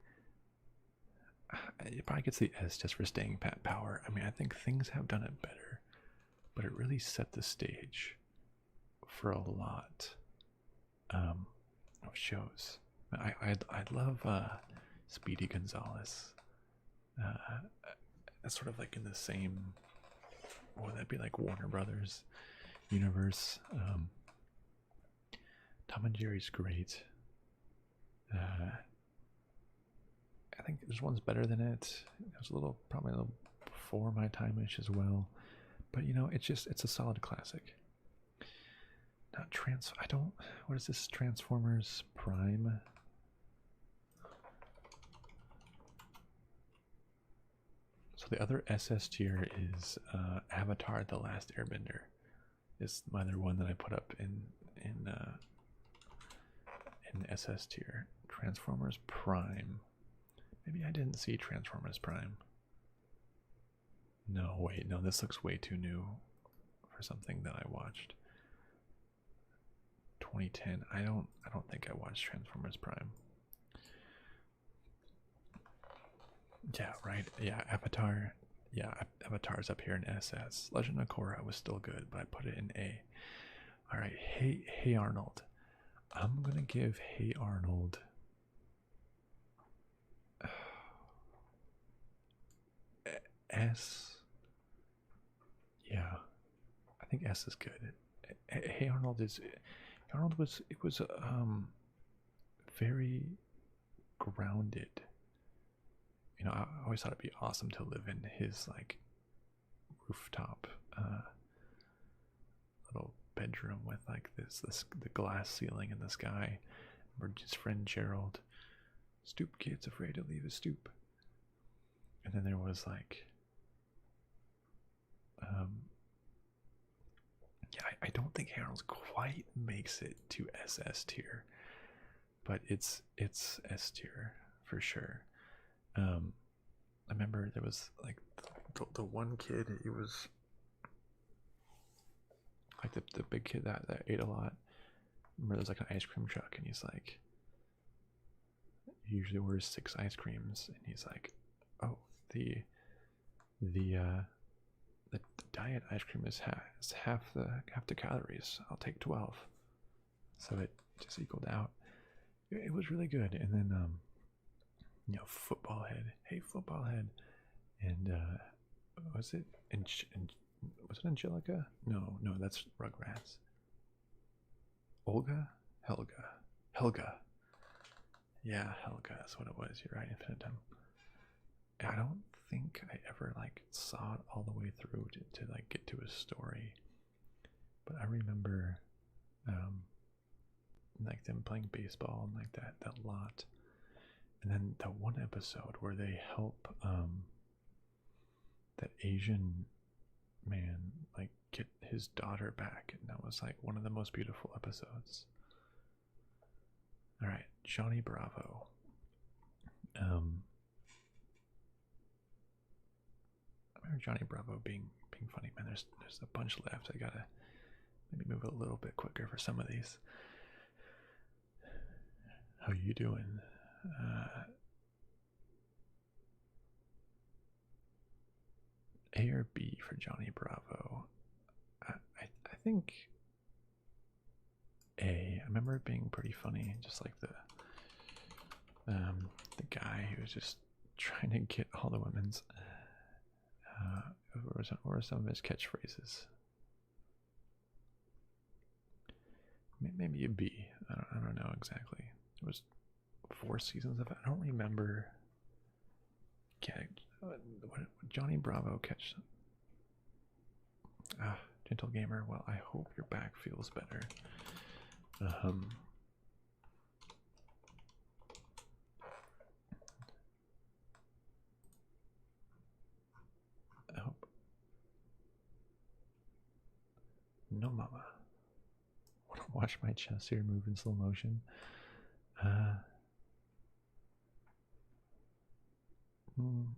It probably gets the S just for staying pat power. I mean, I think things have done it better, but it really set the stage for a lot of shows. I love Speedy Gonzales. That's sort of like in the same. What would that be, like Warner Brothers universe? Tom and Jerry's great. I think there's one's better than it. It was probably a little before my time-ish as well. But you know, it's a solid classic. Not what is this? Transformers Prime? So the other SS tier is Avatar: The Last Airbender. Is my other one that I put up in SS tier. Transformers Prime. Maybe I didn't see Transformers Prime. No, wait, no, this looks way too new for something that I watched. 2010. I don't think I watched Transformers Prime. Yeah, right. Yeah, Avatar. Yeah, Avatar's up here in SS. Legend of Korra was still good, but I put it in A. All right, Hey Arnold. I'm gonna give Hey Arnold. S. Yeah, I think S is good. Hey Arnold is. Arnold was. It was very grounded. You know, I always thought it'd be awesome to live in his like rooftop little bedroom with like the glass ceiling in the sky. Or his friend Gerald. Stoop kid's afraid to leave his stoop. And then there was like yeah, I don't think Harold quite makes it to SS tier, but it's S tier for sure. I remember there was like the one kid. He was like the big kid that ate a lot. Remember, there's like an ice cream truck, and he's like, he usually orders 6 ice creams, and he's like, oh, the diet ice cream is half the calories. I'll take 12. So it just equaled out. It was really good. And then you know, football head. Hey, football head. And was it was it Angelica? No, that's Rugrats. Olga? Helga. Yeah, Helga, that's what it was. You're right, Infinitum. I don't think I ever like saw it all the way through to like get to a story, but I remember like them playing baseball and like that lot, and then that one episode where they help that Asian man like get his daughter back, and that was like one of the most beautiful episodes. All right, Johnny Bravo. I remember Johnny Bravo being funny. Man, there's a bunch left. I gotta maybe move a little bit quicker for some of these. How you doing? A or B for Johnny Bravo? I think A. I remember it being pretty funny, just like the guy who was just trying to get all the women's. What were some of his catchphrases? Maybe a B. I don't know exactly. It was 4 seasons of it. I don't remember. What Johnny Bravo catch? Gentle gamer. Well, I hope your back feels better. I hope. No, mama. Want to watch my chest here move in slow motion?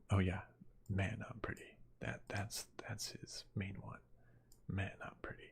Oh yeah, man, I'm pretty. That's his main one. Man, I'm pretty.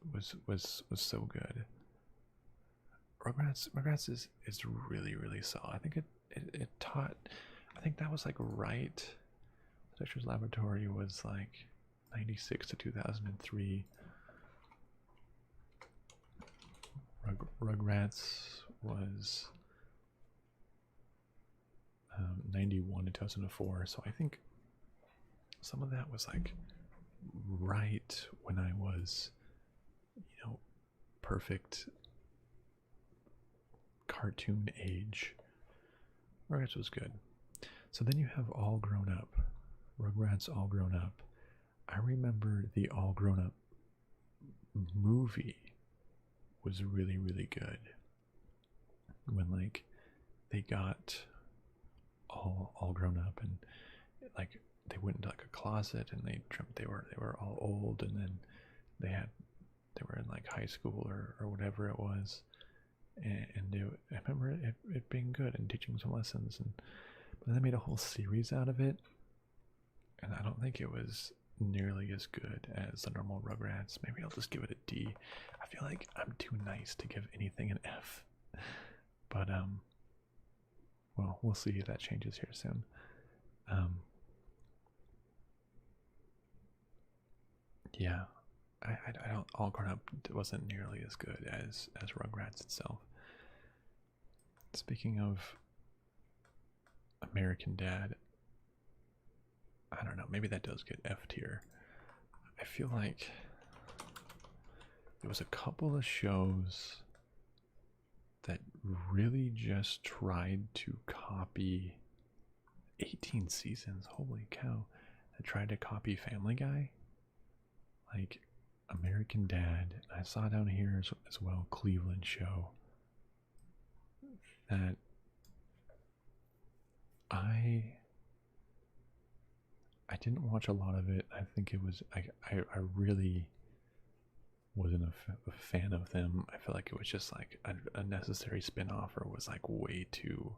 was so good. Rugrats is really really solid. I think it taught. I think that was like right. Dexter's Laboratory was like 96 to 2003. Rugrats was 91 to 2004. So I think some of that was like right when I was, perfect cartoon age. Rugrats was good. So then you have All Grown Up. Rugrats All Grown Up. I remember the All Grown Up movie was really, really good. When like they got all grown up and like they went into like a closet and they were all old, and then they were in like high school or whatever it was, and I remember it being good and teaching some lessons, but then they made a whole series out of it, and I don't think it was nearly as good as the normal Rugrats. Maybe I'll just give it a D. I feel like I'm too nice to give anything an F, but well, we'll see if that changes here soon. Yeah, I don't. All Grown Up wasn't nearly as good as Rugrats itself. Speaking of American Dad, I don't know. Maybe that does get F tier. I feel like there was a couple of shows that really just tried to copy 18 seasons. Holy cow! That tried to copy Family Guy. Like American Dad. I saw down here as well, Cleveland Show. That I didn't watch a lot of it. I think it was I really wasn't a fan of them. I feel like it was just like a necessary spin-off, or was like way too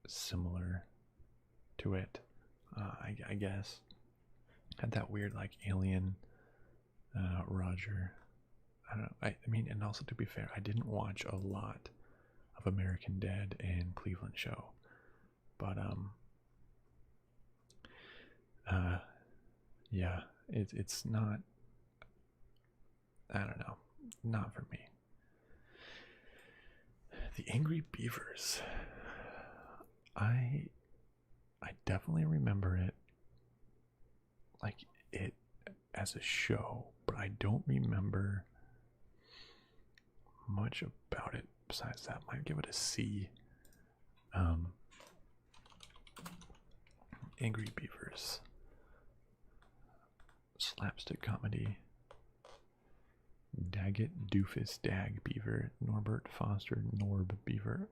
similar to it. I guess had that weird like alien Roger. I don't know. I mean, and also to be fair, I didn't watch a lot of American Dad and Cleveland Show, but yeah, it's not. I don't know, not for me. The Angry Beavers. I definitely remember it, like it as a show, but I don't remember much about it besides that. Might give it a C. Angry Beavers. Slapstick comedy. Daggett Doofus Dag Beaver. Norbert Foster Norb Beaver.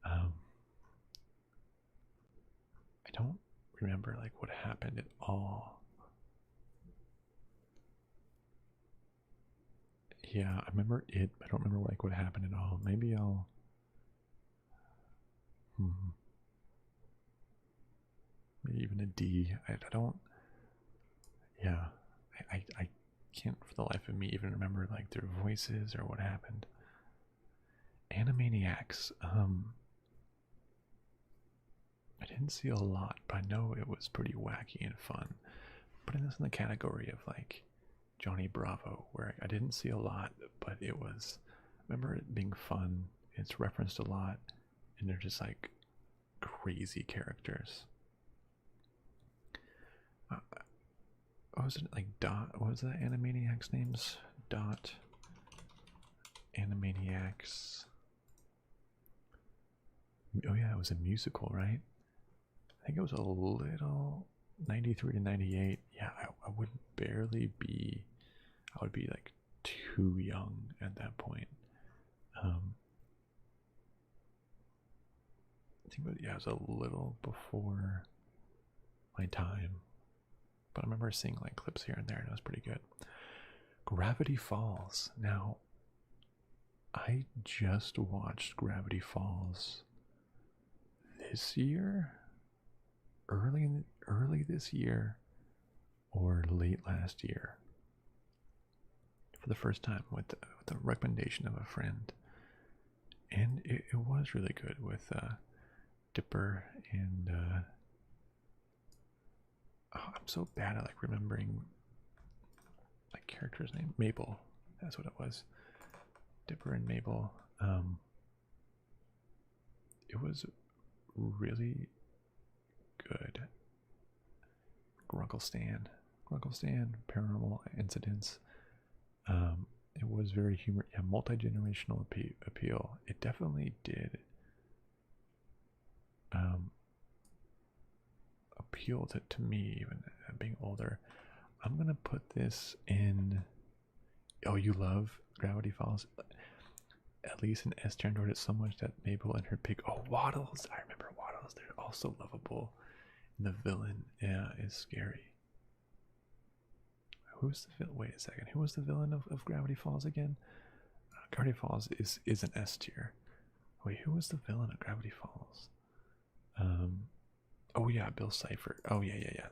I don't remember like what happened at all. Yeah, I remember it. I don't remember like what happened at all. Maybe I'll. Maybe even a D. I don't. Yeah, I can't for the life of me even remember like their voices or what happened. Animaniacs. I didn't see a lot, but I know it was pretty wacky and fun. Putting this in the category of like Johnny Bravo, where I didn't see a lot, but it was. I remember it being fun. It's referenced a lot, and they're just like crazy characters. What was it like? Dot. What was that Animaniacs names? Dot. Animaniacs. Oh yeah, it was a musical, right? I think it was a little 93 to 98. Yeah, I would barely be. I would be like too young at that point. I think, yeah, it was a little before my time. But I remember seeing like clips here and there, and it was pretty good. Gravity Falls. Now, I just watched Gravity Falls this year, early this year, or late last year for the first time with the recommendation of a friend. And it was really good with Dipper and oh, I'm so bad at like remembering like character's name. Mabel, that's what it was. Dipper and Mabel. It was really good. Grunkle Stan, Paranormal Incidents. It was very multi-generational appeal. It definitely did appeal to me, even being older. I'm gonna put this in. Oh, you love Gravity Falls? At least in Esther enjoyed it so much that Mabel and her pig. Oh, Waddles! I remember Waddles. They're also lovable. And the villain, yeah, is scary. Who's the villain? Wait a second. Who was the villain of Gravity Falls again? Gravity Falls is an S tier. Wait, who was the villain of Gravity Falls? Oh yeah, Bill Cipher. Oh yeah.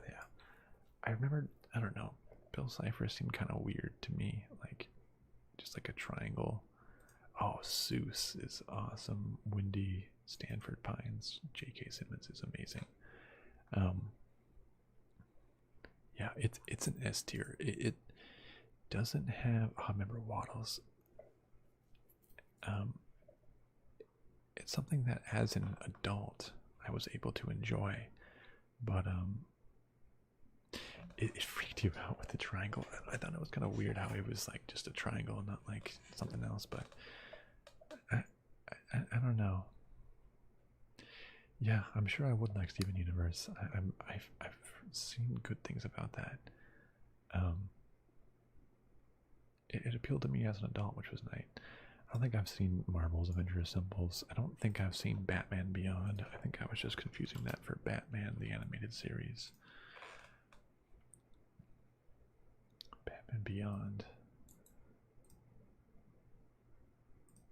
I remember. I don't know. Bill Cipher seemed kind of weird to me, like just like a triangle. Oh, Seuss is awesome. Wendy, Stanford Pines, J.K. Simmons is amazing. Yeah, it's an S tier. It doesn't have. Oh, I remember Waddles. It's something that as an adult I was able to enjoy, but it freaked you out with the triangle. I thought it was kind of weird how it was like just a triangle, not like something else. But I don't know. Yeah, I'm sure I would like Steven Universe. I've seen good things about that. It appealed to me as an adult, which was nice. I don't think I've seen Marvel's Avengers Symbols. I don't think I've seen Batman Beyond. I think I was just confusing that for Batman, the animated series. Batman Beyond.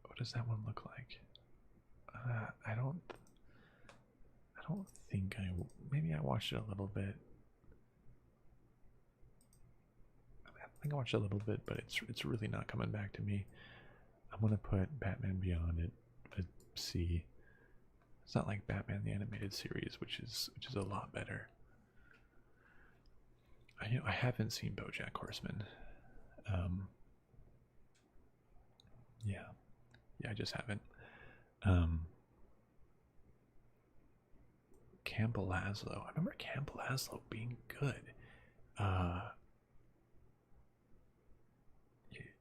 What does that one look like? I don't think maybe I watched it a little bit. I think I watched it a little bit, but it's really not coming back to me. I'm gonna put Batman Beyond at C. It's not like Batman the Animated Series, which is a lot better. I haven't seen BoJack Horseman. Yeah, I just haven't. Camp Lazlo. I remember Camp Lazlo being good.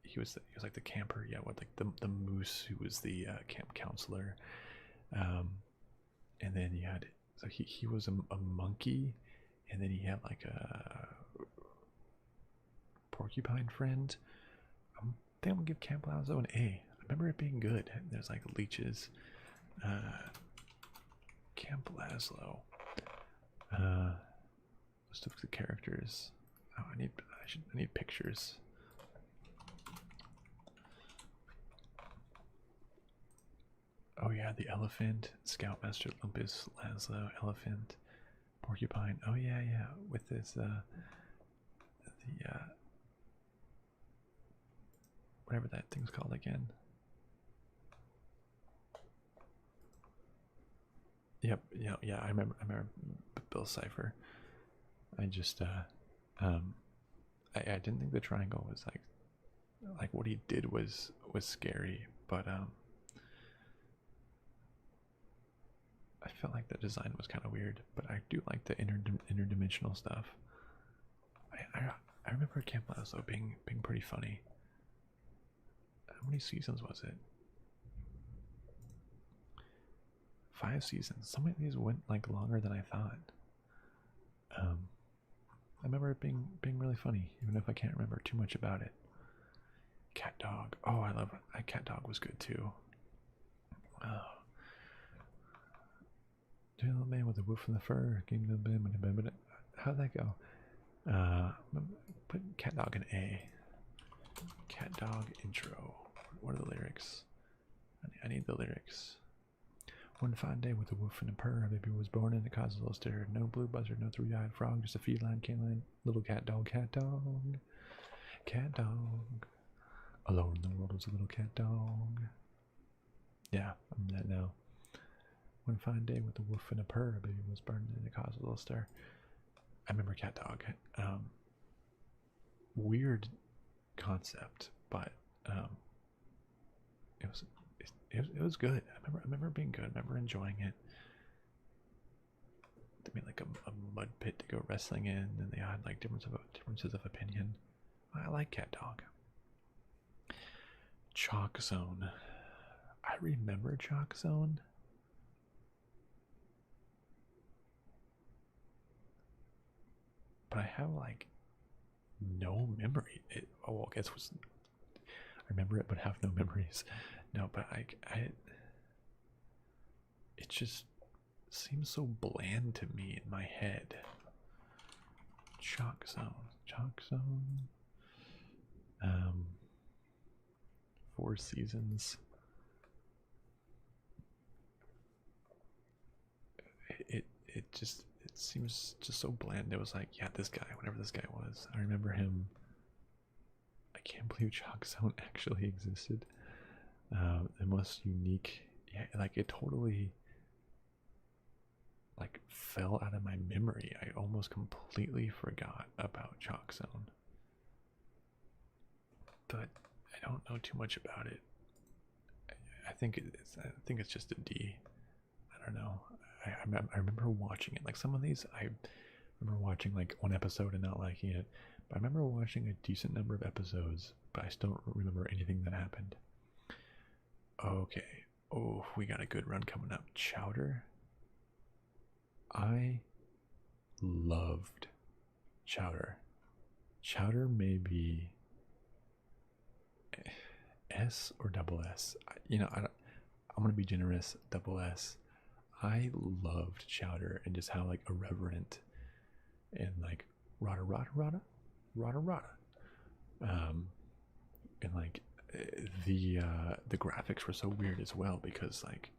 He was like the camper, yeah, with like the moose who was the camp counselor, and then you had he was a monkey, and then he had like a porcupine friend. I think I'm gonna give Camp Lazlo an A. I remember it being good. There's like leeches. Camp Lazlo. List of the characters. Oh, I need pictures. Oh yeah, the elephant, Scoutmaster Lumpus, Lazlo, elephant, porcupine. Oh yeah, with this whatever that thing's called again. Yep, yeah. I remember Bill Cipher. I just I didn't think the triangle was like what he did was scary, but I felt like the design was kind of weird, but I do like the interdimensional stuff. I remember Camp Lazlo being pretty funny. How many seasons was it? 5 seasons. Some of these went like longer than I thought. I remember it being really funny, even if I can't remember too much about it. Cat Dog. Oh, I love it. Cat Dog was good too. Oh. Little man with a wolf in the fur. How'd that go? Put Cat Dog in A. Cat Dog intro. What are the lyrics? I need the lyrics. One fine day with a woof and a purr, a baby was born and it caused a little stir. No blue buzzard, no three-eyed frog, just a feline, canine, little cat dog, cat dog. Cat dog. Alone in the world was a little cat dog. Yeah, I'm that now. One fine day with a woof and a purr, a baby was born and it caused a little stir. I remember cat dog. Weird concept, but it was good. I remember it being good. I remember enjoying it. They made like a mud pit to go wrestling in, and they had like differences of opinion. I like cat dog. Chalk Zone. I remember Chalk Zone. But I have like no memory. I guess I remember it, but have no memories. No, but it just seems so bland to me in my head. Chalk Zone. Four Seasons. It seems just so bland. It was like, yeah, this guy, whatever this guy was. I remember him. I can't believe Chalk Zone actually existed. The most unique, yeah, like it totally like fell out of my memory. I almost completely forgot about Chalk Zone. But I don't know too much about it. I think it's just a D. I don't know. I remember watching it. Like some of these, I remember watching like one episode and not liking it. But I remember watching a decent number of episodes, but I still don't remember anything that happened. Okay. Oh, we got a good run coming up. Chowder. I loved Chowder. Chowder may be S or double S. I'm going to be generous. Double S. I loved Chowder and just how like irreverent and like rada. And like the graphics were so weird as well because like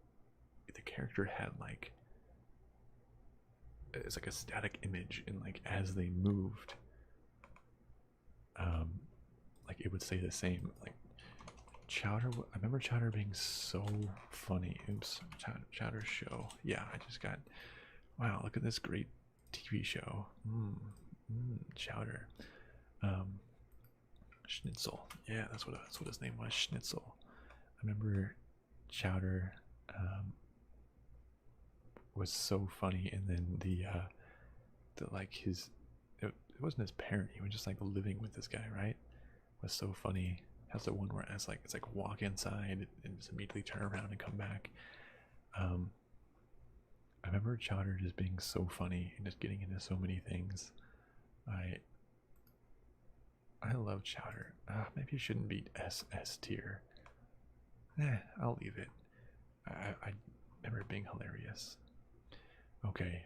the character had like it's like a static image and like as they moved like it would say the same. Like Chowder, I remember Chowder being so funny. Oops, Chowder show. Yeah, I just got. Wow, look at this great TV show. Chowder. Schnitzel. Yeah, that's what his name was. Schnitzel. I remember Chowder was so funny, and then the like his it wasn't his parent. He was just like living with this guy, right? It was so funny. Has the one where it's like walk inside and just immediately turn around and come back. I remember Chowder just being so funny and just getting into so many things. I love Chowder. Maybe it shouldn't be SS tier. I'll leave it. I remember it being hilarious. Okay,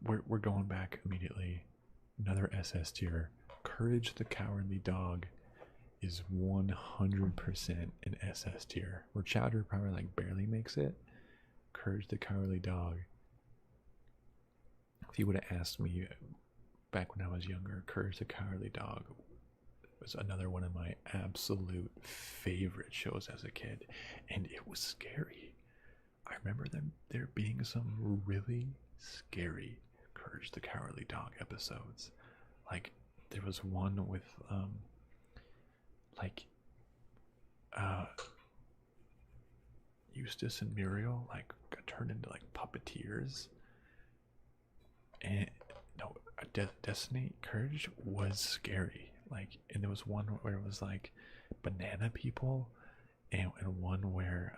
we're going back immediately. Another SS tier. Courage the Cowardly Dog is 100% an SS tier. Where Chowder probably like barely makes it. Courage the Cowardly Dog. If you would have asked me back when I was younger, Courage the Cowardly Dog was another one of my absolute favorite shows as a kid, and it was scary. I remember there being some really scary Courage the Cowardly Dog episodes. Like there was one with Eustace and Muriel like got turned into like puppeteers, and no, Destiny Courage was scary. Like, and there was one where it was like banana people, and one where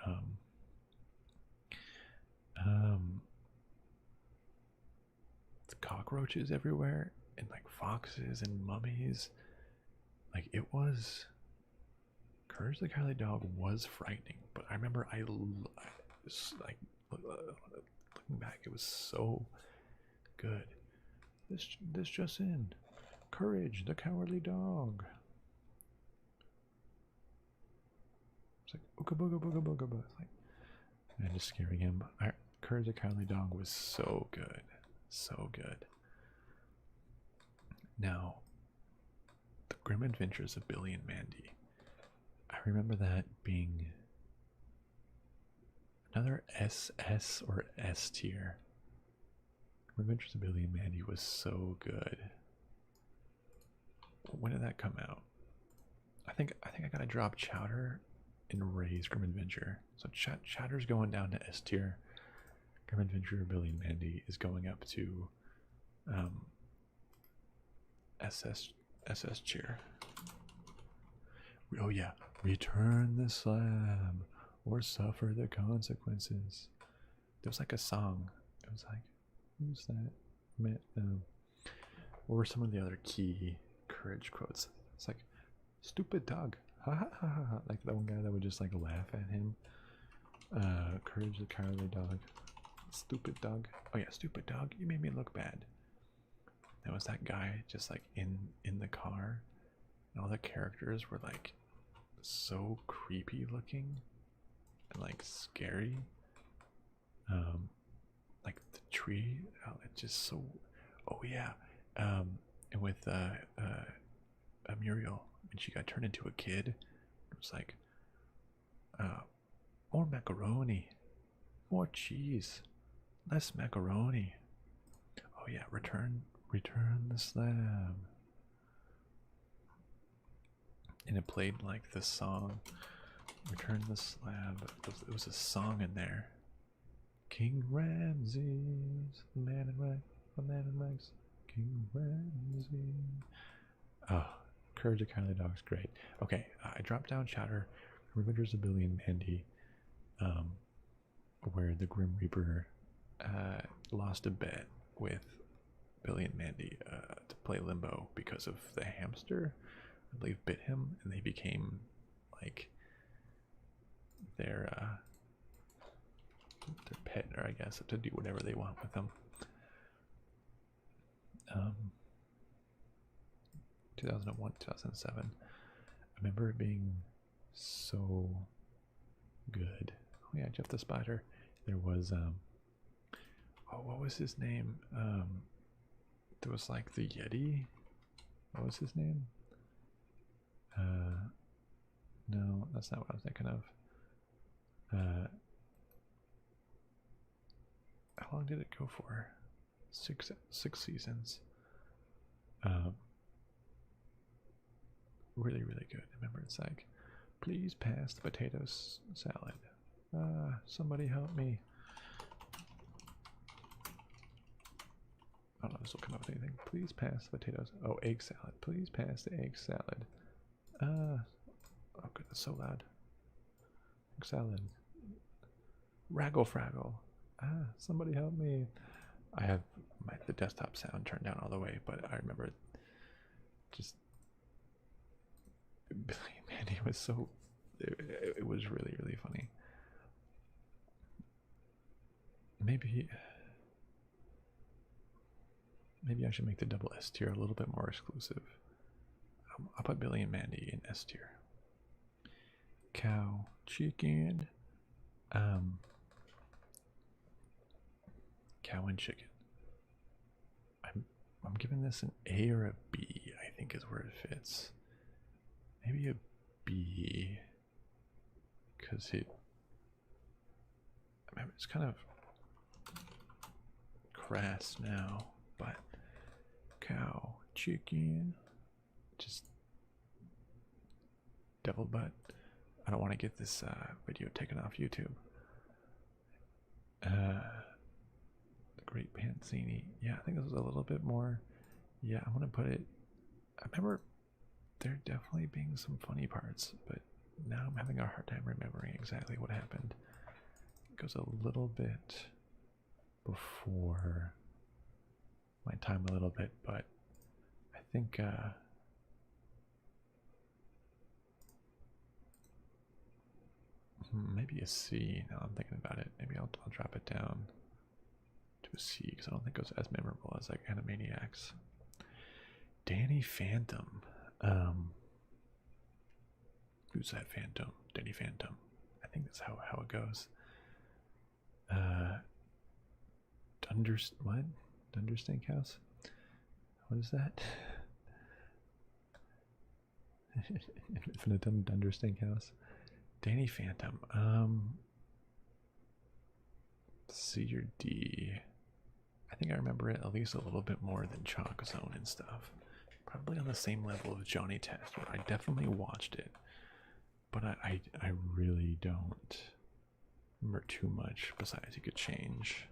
cockroaches everywhere, and like foxes and mummies. Like it was. Courage the Cowardly Dog was frightening, but I remember like looking back, it was so good. This just in. Courage the Cowardly Dog. It's like ooga booga booga booga booga. It's like and just scaring him. Courage the Cowardly Dog was so good. So good. Now, The Grim Adventures of Billy and Mandy. I remember that being another SS or S tier. Grim Adventures of Billy and Mandy was so good. When did that come out? I think I gotta drop Chowder and raise Grim Adventure. So Chowder's going down to S tier. Grim Adventure of Billy and Mandy is going up to SS tier. Oh yeah, return the slab or suffer the consequences. There was like a song. It was like, who's that? What were some of the other key courage quotes? It's like, stupid dog. Ha ha ha ha. Like that one guy that would just like laugh at him. Courage the Cowardly Dog. Stupid dog. Oh yeah, stupid dog. You made me look bad. That was that guy just like in the car. And all the characters were like so creepy looking and like scary. Like the tree, it's just so. Oh yeah, and with Muriel when she got turned into a kid, it was like, more macaroni, more cheese, less macaroni. Oh yeah, return the slab. And it played like the song Return the Slab. It was a song in there. King Ramses, the man in rags, King Ramses. Oh, Courage the Cowardly Dog's great. Okay, I dropped down Chowder, Adventures of Billy and Mandy, where the Grim Reaper lost a bet with Billy and Mandy to play Limbo because of the hamster. I believe bit him, and they became like their pet, or I guess to do whatever they want with them. 2001, 2007. I remember it being so good. Oh yeah, Jeff the Spider. There was oh, what was his name? There was like the Yeti. What was his name? No, that's not what I was thinking of. How long did it go for? Six seasons. Really good. I remember it's like, please pass the potato salad. Somebody help me. I don't know if this will come up with anything. Please pass the potatoes. Oh, egg salad. Please pass the egg salad. Oh god, that's so loud. Egg salad. Raggle fraggle. Somebody help me. I have the desktop sound turned down all the way, but I remember just Billy and Mandy was so. It was really funny. Maybe I should make the double S tier a little bit more exclusive. I'll put Billy and Mandy in S tier. Cow, chicken, cow and chicken. I'm giving this an A or a B. I think is where it fits. Maybe a B, because it's kind of crass now, but cow, chicken, just devil butt. I don't want to get this video taken off YouTube. The Great Panzini. Yeah, I think this was a little bit more. Yeah, I'm gonna put it. I remember there definitely being some funny parts, but now I'm having a hard time remembering exactly what happened. It goes a little bit before my time a little bit, but I think maybe a C. Now I'm thinking about it. Maybe I'll drop it down to a C because I don't think it was as memorable as like Animaniacs. Danny Phantom. Who's that Phantom? Danny Phantom. I think that's how it goes. What? Dunder Steakhouse? What is that? Infinitum Dunder Steakhouse. Danny Phantom. C or D. I think I remember it at least a little bit more than Chalk Zone and stuff. Probably on the same level of Johnny Test, where I definitely watched it, but I really don't remember too much. Besides, you could change.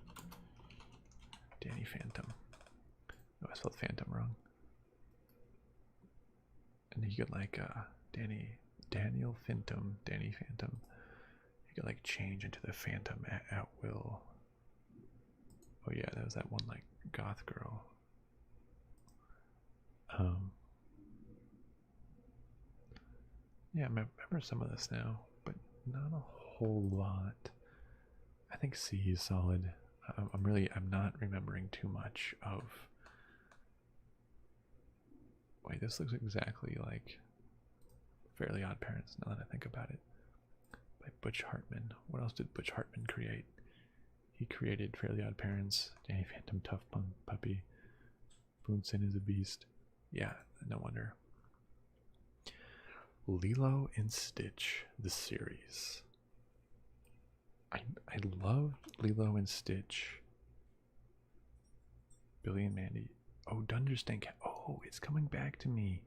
Danny Phantom. Oh, I spelled Phantom wrong. And you could like Daniel Phantom, Danny Phantom. You could like change into the Phantom at will. Oh yeah, that was that one like goth girl. Yeah, I remember some of this now, but not a whole lot. I think C is solid. I'm not remembering too much of. Wait, this looks exactly like Fairly Odd Parents now that I think about it. By Butch Hartman. What else did Butch Hartman create? He created Fairly Odd Parents, Danny Phantom, Tough Puppy, Boonsin is a Beast. Yeah, no wonder. Lilo and Stitch, the series. I loved Lilo and Stitch. Billy and Mandy. Oh, Dunderstink. Oh, it's coming back to me.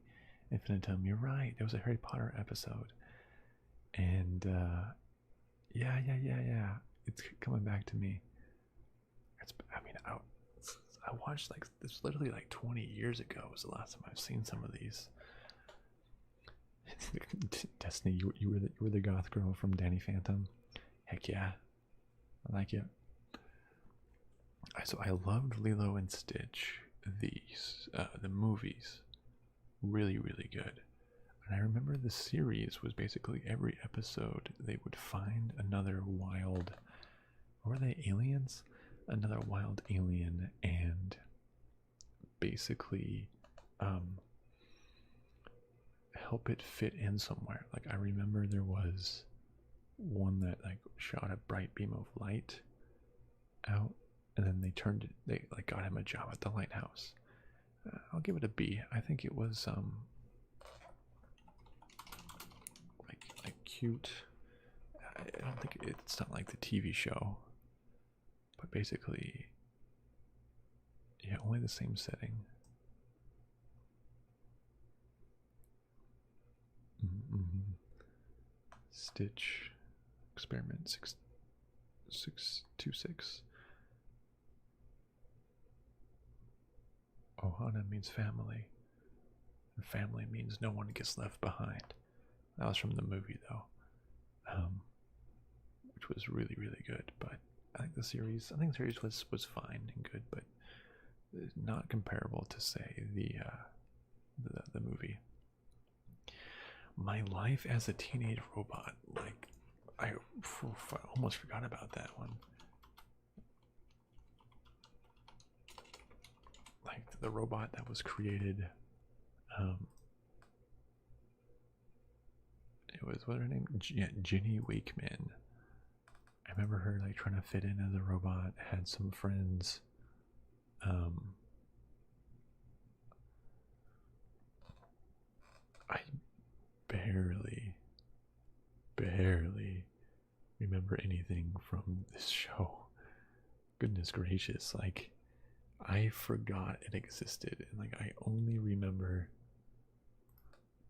Infinitum, you're right. There was a Harry Potter episode. And, yeah. It's coming back to me. I watched like this literally like 20 years ago was the last time I've seen some of these. Destiny, you were the goth girl from Danny Phantom. Heck yeah, I like it. So I loved Lilo and Stitch. The movies, really good. And I remember the series was basically every episode they would find another wild. Were they aliens? Another wild alien, and basically help it fit in somewhere. Like I remember there was one that like shot a bright beam of light out, and then they like got him a job at the lighthouse. I'll give it a B. I think it was like cute. I don't think it's not like the TV show. But basically, yeah, only the same setting. Stitch experiment 626. Ohana means family, and family means no one gets left behind. That was from the movie though, which was really good. But I think the series was fine and good, but not comparable to say the movie. My life as a teenage robot, like I almost forgot about that one. Like the robot that was created, it was what her name? Ginny Wakeman. I remember her like trying to fit in as a robot, had some friends. I barely remember anything from this show. Goodness gracious, like I forgot it existed, and like I only remember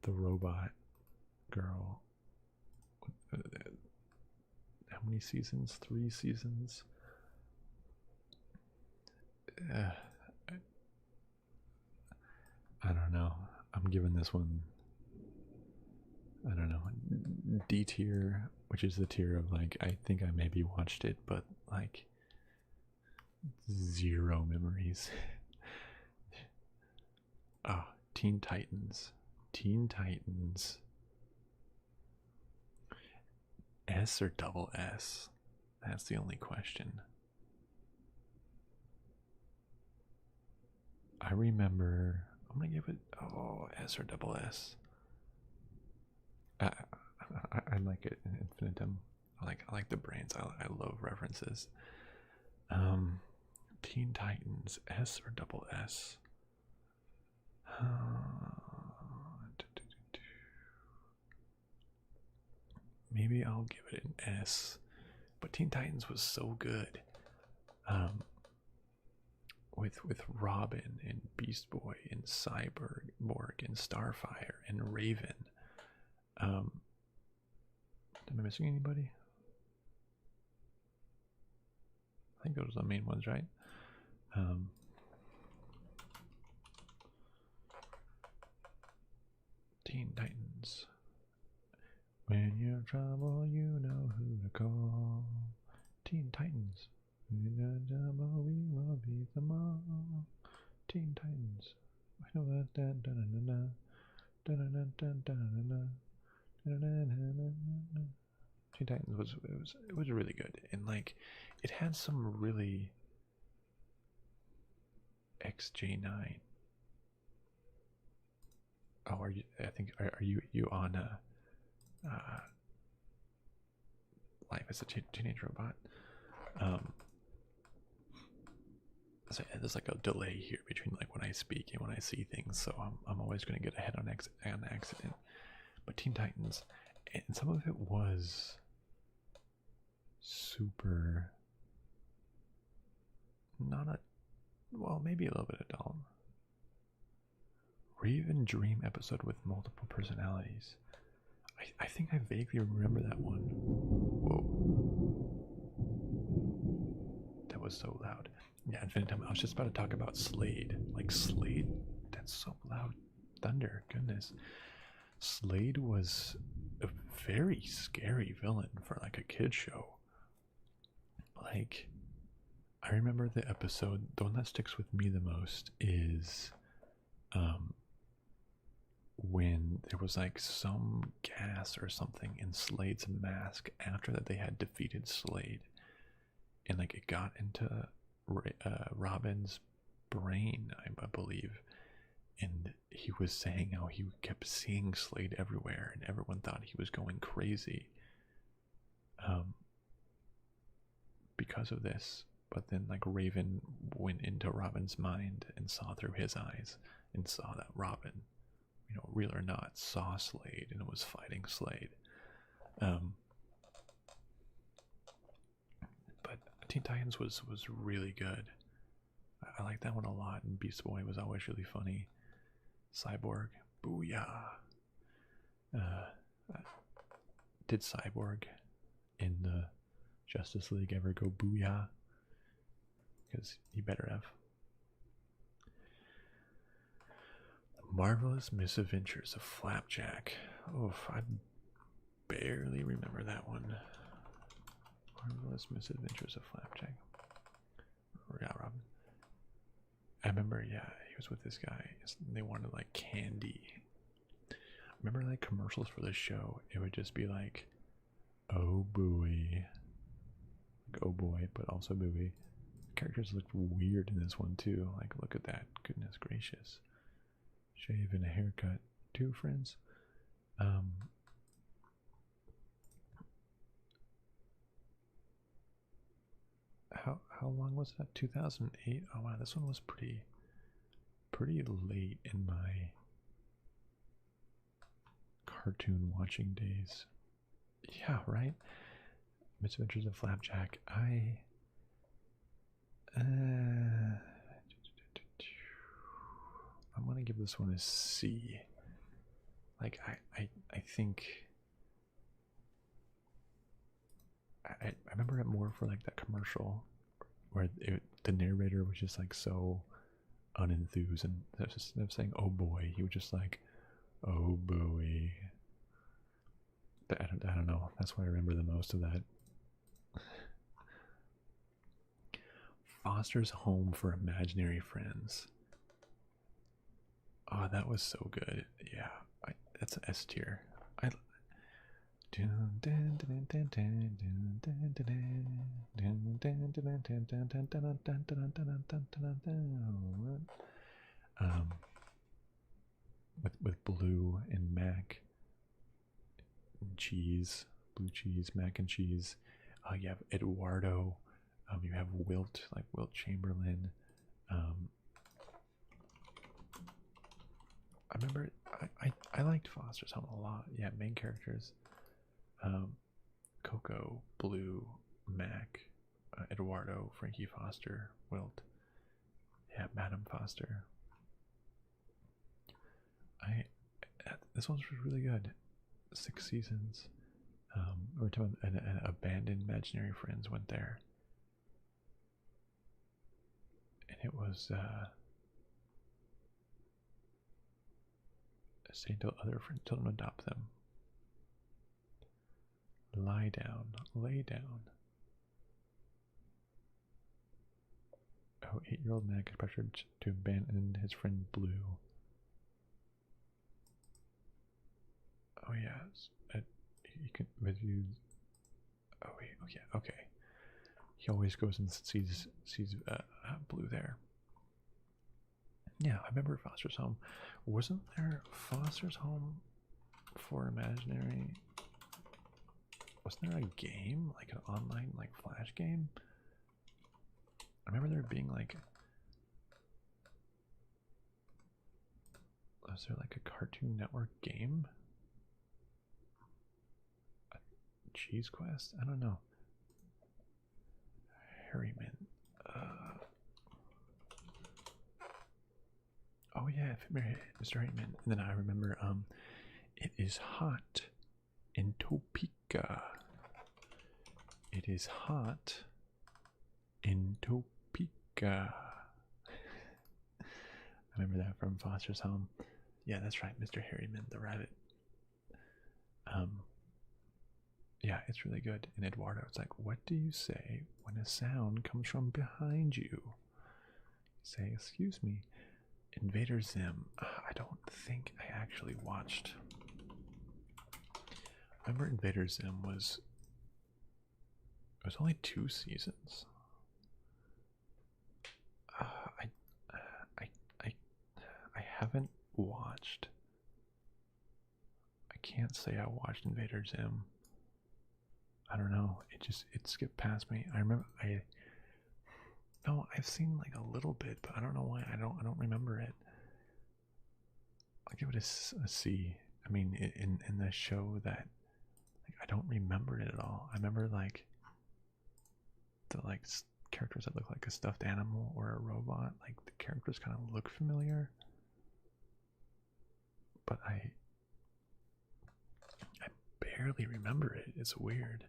the robot girl. How many seasons? 3 seasons? I don't know. I'm giving this one, I don't know, D tier, which is the tier of like, I think I maybe watched it, but like 0 memories. Oh, Teen Titans. S or double S? That's the only question. I remember, I'm gonna give it, S or double S. I like it in Infinitum. I like the brains. I love references. Teen Titans, S or double S? Maybe I'll give it an S. But Teen Titans was so good. With Robin and Beast Boy and Cyborg and Starfire and Raven. Am I missing anybody? I think those are the main ones, right? Teen Titans. When you're in trouble, you know who to call. Teen Titans. When you're in trouble, we will beat them all. Teen Titans. I know that. Teen Titans was really good, and like it had some really XJ9. Oh, are you? I think are you on Life as a Teenage Robot? So there's like a delay here between like when I speak and when I see things, so I'm always going to get ahead on accident. But Teen Titans, and some of it was super, not a, well, maybe a little bit adult. Raven Dream episode with multiple personalities. I think I vaguely remember that one. Whoa. That was so loud. Yeah, Infinite Time. I was just about to talk about Slade. Like Slade, that's so loud. Thunder, goodness. Slade was a very scary villain for like a kid show. Like, I remember the episode, the one that sticks with me the most is when there was like some gas or something in Slade's mask after that they had defeated Slade, and like it got into Robin's brain, I believe, and he was saying how he kept seeing Slade everywhere and everyone thought he was going crazy because of this. But then like Raven went into Robin's mind and saw through his eyes and saw that Robin, you know, real or not, saw Slade and was fighting Slade. But Teen Titans was really good. I like that one a lot, and Beast Boy was always really funny. Cyborg, booyah. Did Cyborg in the Justice League ever go booyah? Because he better have. Marvelous Misadventures of Flapjack. Oh, I barely remember that one. Marvelous Misadventures of Flapjack. Yeah, Robin. I remember, yeah, he was with this guy. They wanted like candy. Remember like commercials for this show? It would just be like, oh boy. Like, oh boy, but also buoy. Characters looked weird in this one too. Like, look at that. Goodness gracious. Shave and a haircut. 2 friends. How long was that? 2008? Oh wow, this one was pretty late in my cartoon watching days. Yeah, right? Misadventures of Flapjack. I'm gonna give this one a C. Like I think I remember it more for like that commercial where the narrator was just like so unenthused, and instead of saying oh boy, he was just like oh boy. But I don't know. That's why I remember the most of that. Foster's Home for Imaginary Friends. Oh, that was so good. Yeah, that's an S tier. With Blue and Mac and cheese, blue cheese, mac and cheese. You have Eduardo, You have Wilt, like Wilt Chamberlain. I remember I liked Foster's Home a lot. Yeah, main characters. Coco, Blue, Mac, Eduardo, Frankie Foster, Wilt. Yeah, Madam Foster. This one's really good. 6 seasons. We're talking an abandoned imaginary friends went there, and it was saying to other friends, tell them to adopt them. Lie down, lay down. Oh, 8-year-old Mac is pressured to abandon his friend Blue. Oh yes, you can. But you. Oh wait. Oh yeah. Okay. He always goes and sees Blue there. Yeah, I remember Foster's Home. Wasn't there Foster's Home for imaginary? Wasn't there a game, like an online, like Flash game? I remember there being like, was there like a Cartoon Network game? Cheese Quest? I don't know. Harryman. Oh yeah, Mr. Harryman. And then I remember, it is hot in Topeka. It is hot in Topeka. I remember that from Foster's Home. Yeah, that's right, Mr. Harryman, the rabbit. Yeah, it's really good. And Eduardo, it's like, what do you say when a sound comes from behind you? Say, excuse me, Invader Zim. I don't think I actually watched. I remember Invader Zim was. It was only 2 seasons. I haven't watched. I can't say I watched Invader Zim. I don't know. It skipped past me. I remember no, I've seen like a little bit, but I don't know why I don't remember it. I'll give it a C. I mean, in the show that like I don't remember it at all. I remember like the characters that look like a stuffed animal or a robot. Like the characters kind of look familiar, but I barely remember it. It's weird.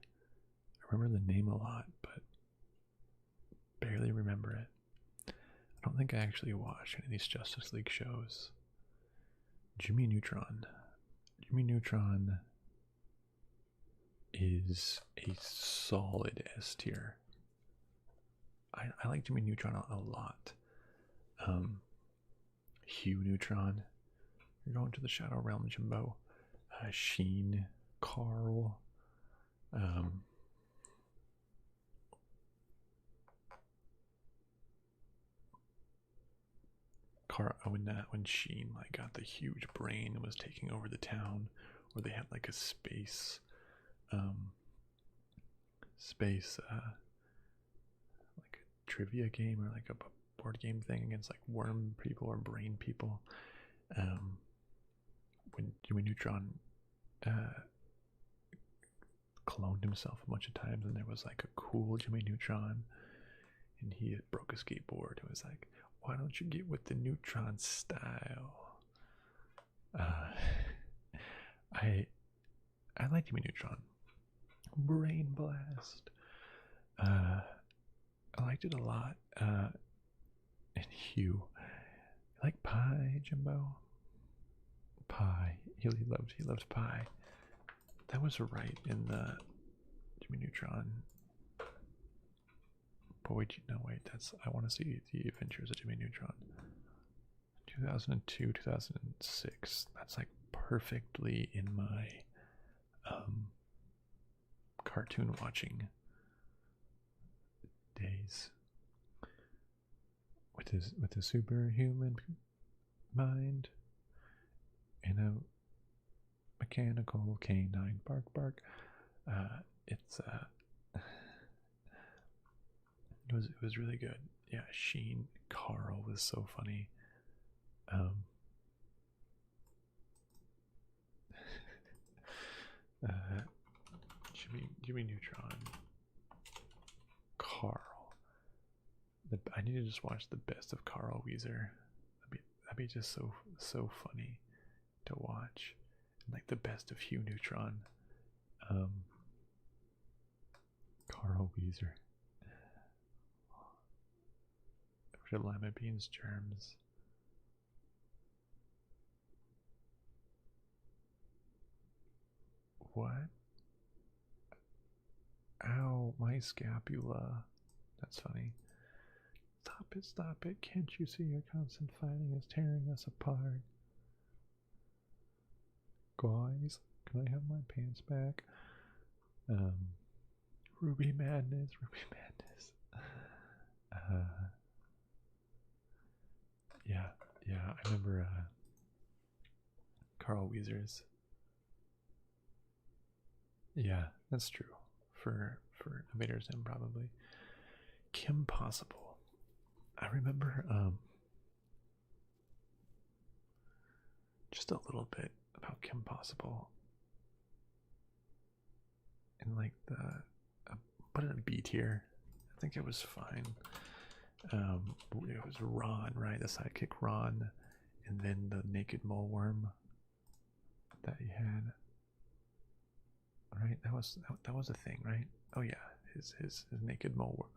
I remember the name a lot, but barely remember it. I don't think I actually watched any of these Justice League shows. Jimmy Neutron. Jimmy Neutron is a solid S tier. I like Jimmy Neutron a lot. Hugh Neutron. You're going to the Shadow Realm, Jimbo. Sheen. Carl. When Sheen like got the huge brain and was taking over the town, or they had like a space like a trivia game or like a board game thing against like worm people or brain people. When Jimmy Neutron cloned himself a bunch of times, and there was like a cool Jimmy Neutron, and he broke a skateboard. It was like, why don't you get with the Neutron style? I like Jimmy Neutron. Brain Blast. I liked it a lot. And Hugh. You like pie, Jimbo? Pie. He loves pie. That was right in the Jimmy Neutron. Boy, no wait, I want to see the Adventures of Jimmy Neutron. 2002, 2006. That's like perfectly in my cartoon watching days. With his superhuman mind in a mechanical canine bark. It's It was really good. Yeah, Sheen, Carl was so funny. Um, Jimmy Neutron, Carl. I need to just watch the best of Carl Weezer. That'd be just so funny to watch. And like the best of Hugh Neutron. Carl Weezer. Lima beans, germs. What? Ow, my scapula. That's funny. Stop it. Can't you see your constant fighting is tearing us apart? Guys, can I have my pants back? Ruby Madness. Yeah, I remember Carl Weezer's. Yeah, that's true. For Invader Zim probably. Kim Possible. I remember just a little bit about Kim Possible. And like put it in B tier. I think it was fine. It was Ron, right? The sidekick Ron, and then the naked mole worm that he had. Right, that was a thing, right? Oh yeah, his naked mole,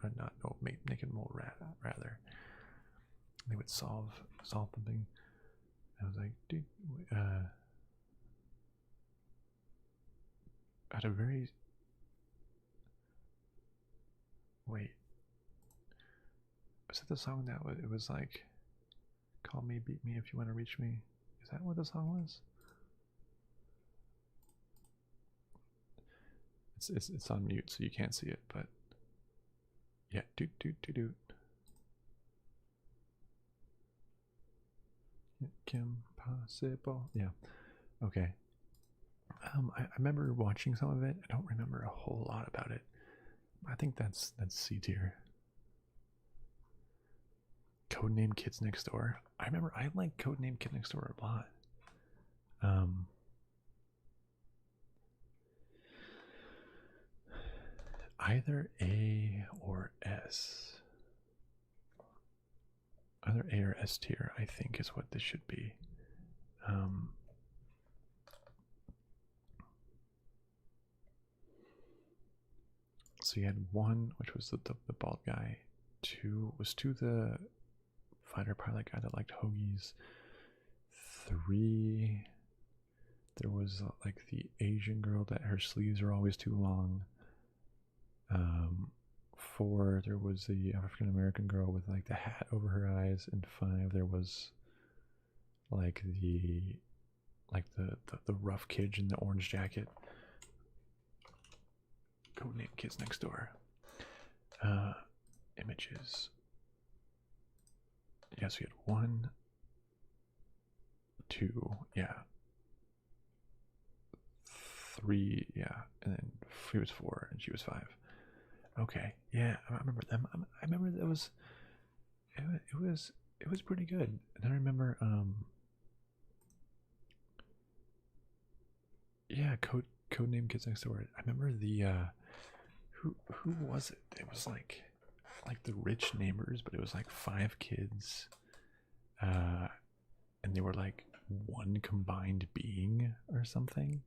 naked mole rat rather. They would solve something. I was like, dude, at a very wait. Was it the song that it was like, call me, beat me if you want to reach me? Is that what the song was? It's on mute, so you can't see it, but yeah, doot. Kim Possible, yeah, okay. I remember watching some of it. I don't remember a whole lot about it. I think that's C tier. Codename Kids Next Door. I remember I liked Codename Kids Next Door a lot. Either A or S. Either A or S tier, I think, is what this should be. So you had 1, which was the bald guy. 2 the fighter pilot guy that liked hoagies. 3, there was like the Asian girl that her sleeves are always too long. 4, there was the African American girl with like the hat over her eyes, and 5, there was like the rough kid in the orange jacket. Codename Kids Next Door. Images. Yeah, so you had 1, 2, yeah. 3, yeah, and then he was 4 and she was 5. Okay, yeah, I remember them. I remember it was pretty good. And I remember yeah, Codename Kids Next Door. I remember the who was it? It was like the rich neighbors, but it was like 5 kids, and they were like one combined being or something.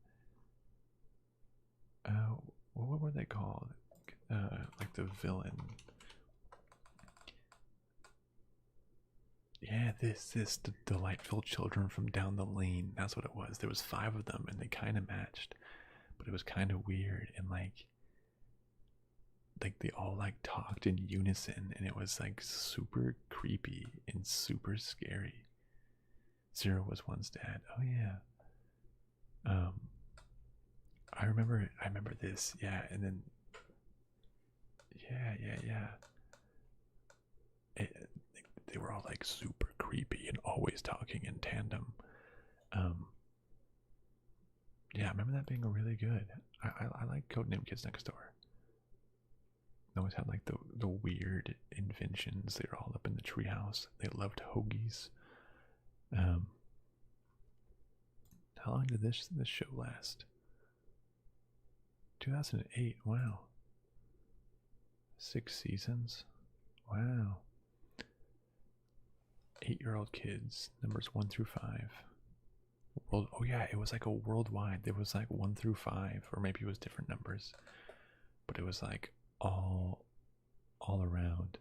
What were they called? Like the villain. Yeah, the delightful children from down the lane. That's what it was. There was 5 of them, and they kind of matched, but it was kind of weird, and like they all like talked in unison, and it was like super creepy and super scary. 0 was 1's dad. Oh yeah. I remember this. Yeah, and then yeah. They were all like super creepy and always talking in tandem. Yeah, I remember that being really good. I like Codename Kids Next Door. They always had like the weird inventions. They were all up in the treehouse. They loved hoagies. Um, how long did this show last? 2008. Wow. 6 seasons. Wow. 8-year-old kids, numbers 1 through 5. Oh yeah, it was like a worldwide. There was like 1 through 5, or maybe it was different numbers, but it was like all around.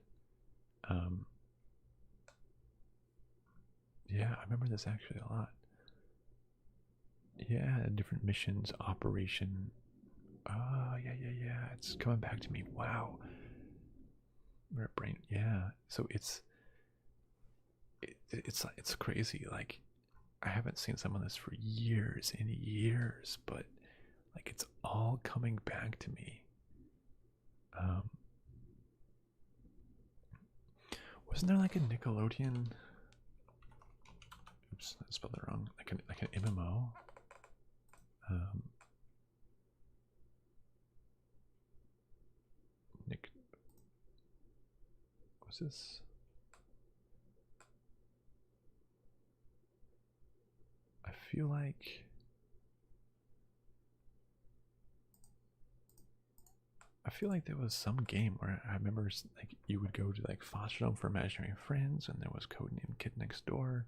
Yeah, I remember this actually a lot. Yeah, different missions, operation. Oh yeah. It's coming back to me. Wow. Brain. Yeah. So it's crazy. Like I haven't seen some of this for years and years, but like it's all coming back to me. Wasn't there like a Nickelodeon? Oops, I spelled it wrong. Like an MMO. Nick, what's this? I feel like there was some game where I remember like you would go to like foster home for imaginary friends, and there was Codename Kid Next Door.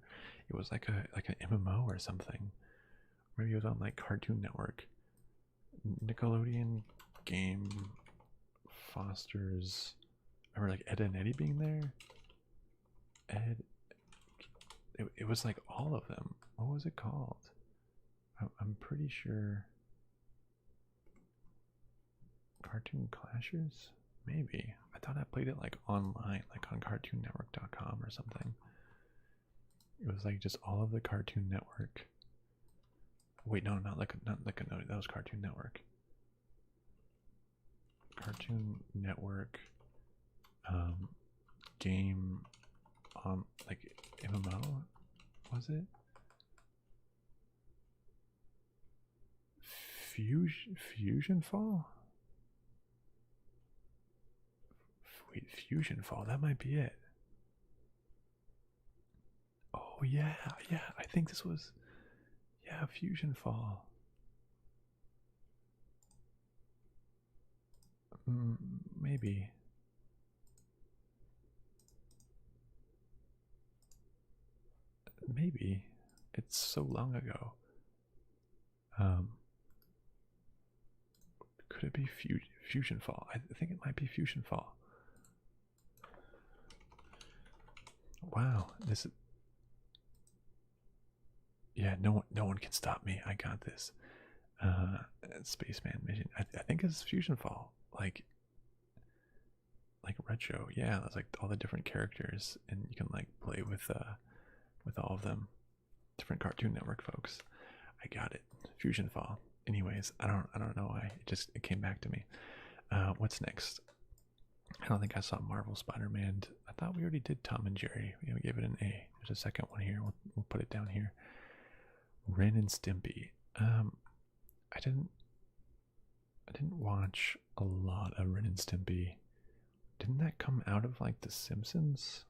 It was like an MMO or something. Maybe it was on like Cartoon Network. Nickelodeon game fosters. I remember like Ed and Eddie being there. It was like all of them. What was it called? I'm pretty sure. Cartoon Clashers? Maybe. I thought I played it like online, like on cartoonnetwork.com or something. It was like just all of the Cartoon Network. Wait, no, not like a no, that was Cartoon Network. Cartoon Network game like MMO, was it? Fusion Fall? Wait, Fusion Fall, that might be it. Oh yeah, I think this was, yeah, Fusion Fall. Maybe. Maybe. It's so long ago. Could it be Fusion Fall? I think it might be Fusion Fall. Wow, this is, yeah, no one can stop me. I got this. Spaceman mission. I think it's Fusion Fall. Like retro. Yeah, there's like all the different characters, and you can like play with all of them. Different Cartoon Network folks. I got it. Fusion Fall. Anyways, I don't know why. It came back to me. What's next? I don't think I saw Marvel Spider-Man. I thought we already did Tom and Jerry. We gave it an A. There's a second one here. We'll put it down here. Ren and Stimpy. I didn't watch a lot of Ren and Stimpy. Didn't that come out of like The Simpsons?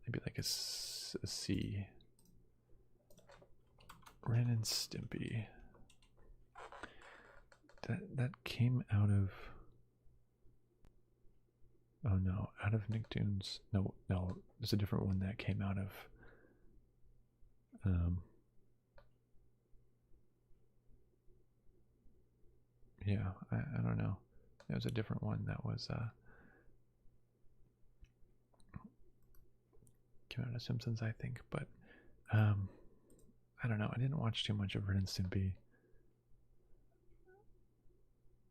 Maybe like a C. Ren and Stimpy. That came out of. Oh no, out of Nicktoons. No, there's a different one that came out of. Yeah, I don't know. There was a different one that was came out of Simpsons, I think, but I don't know. I didn't watch too much of Ren and Stimpy.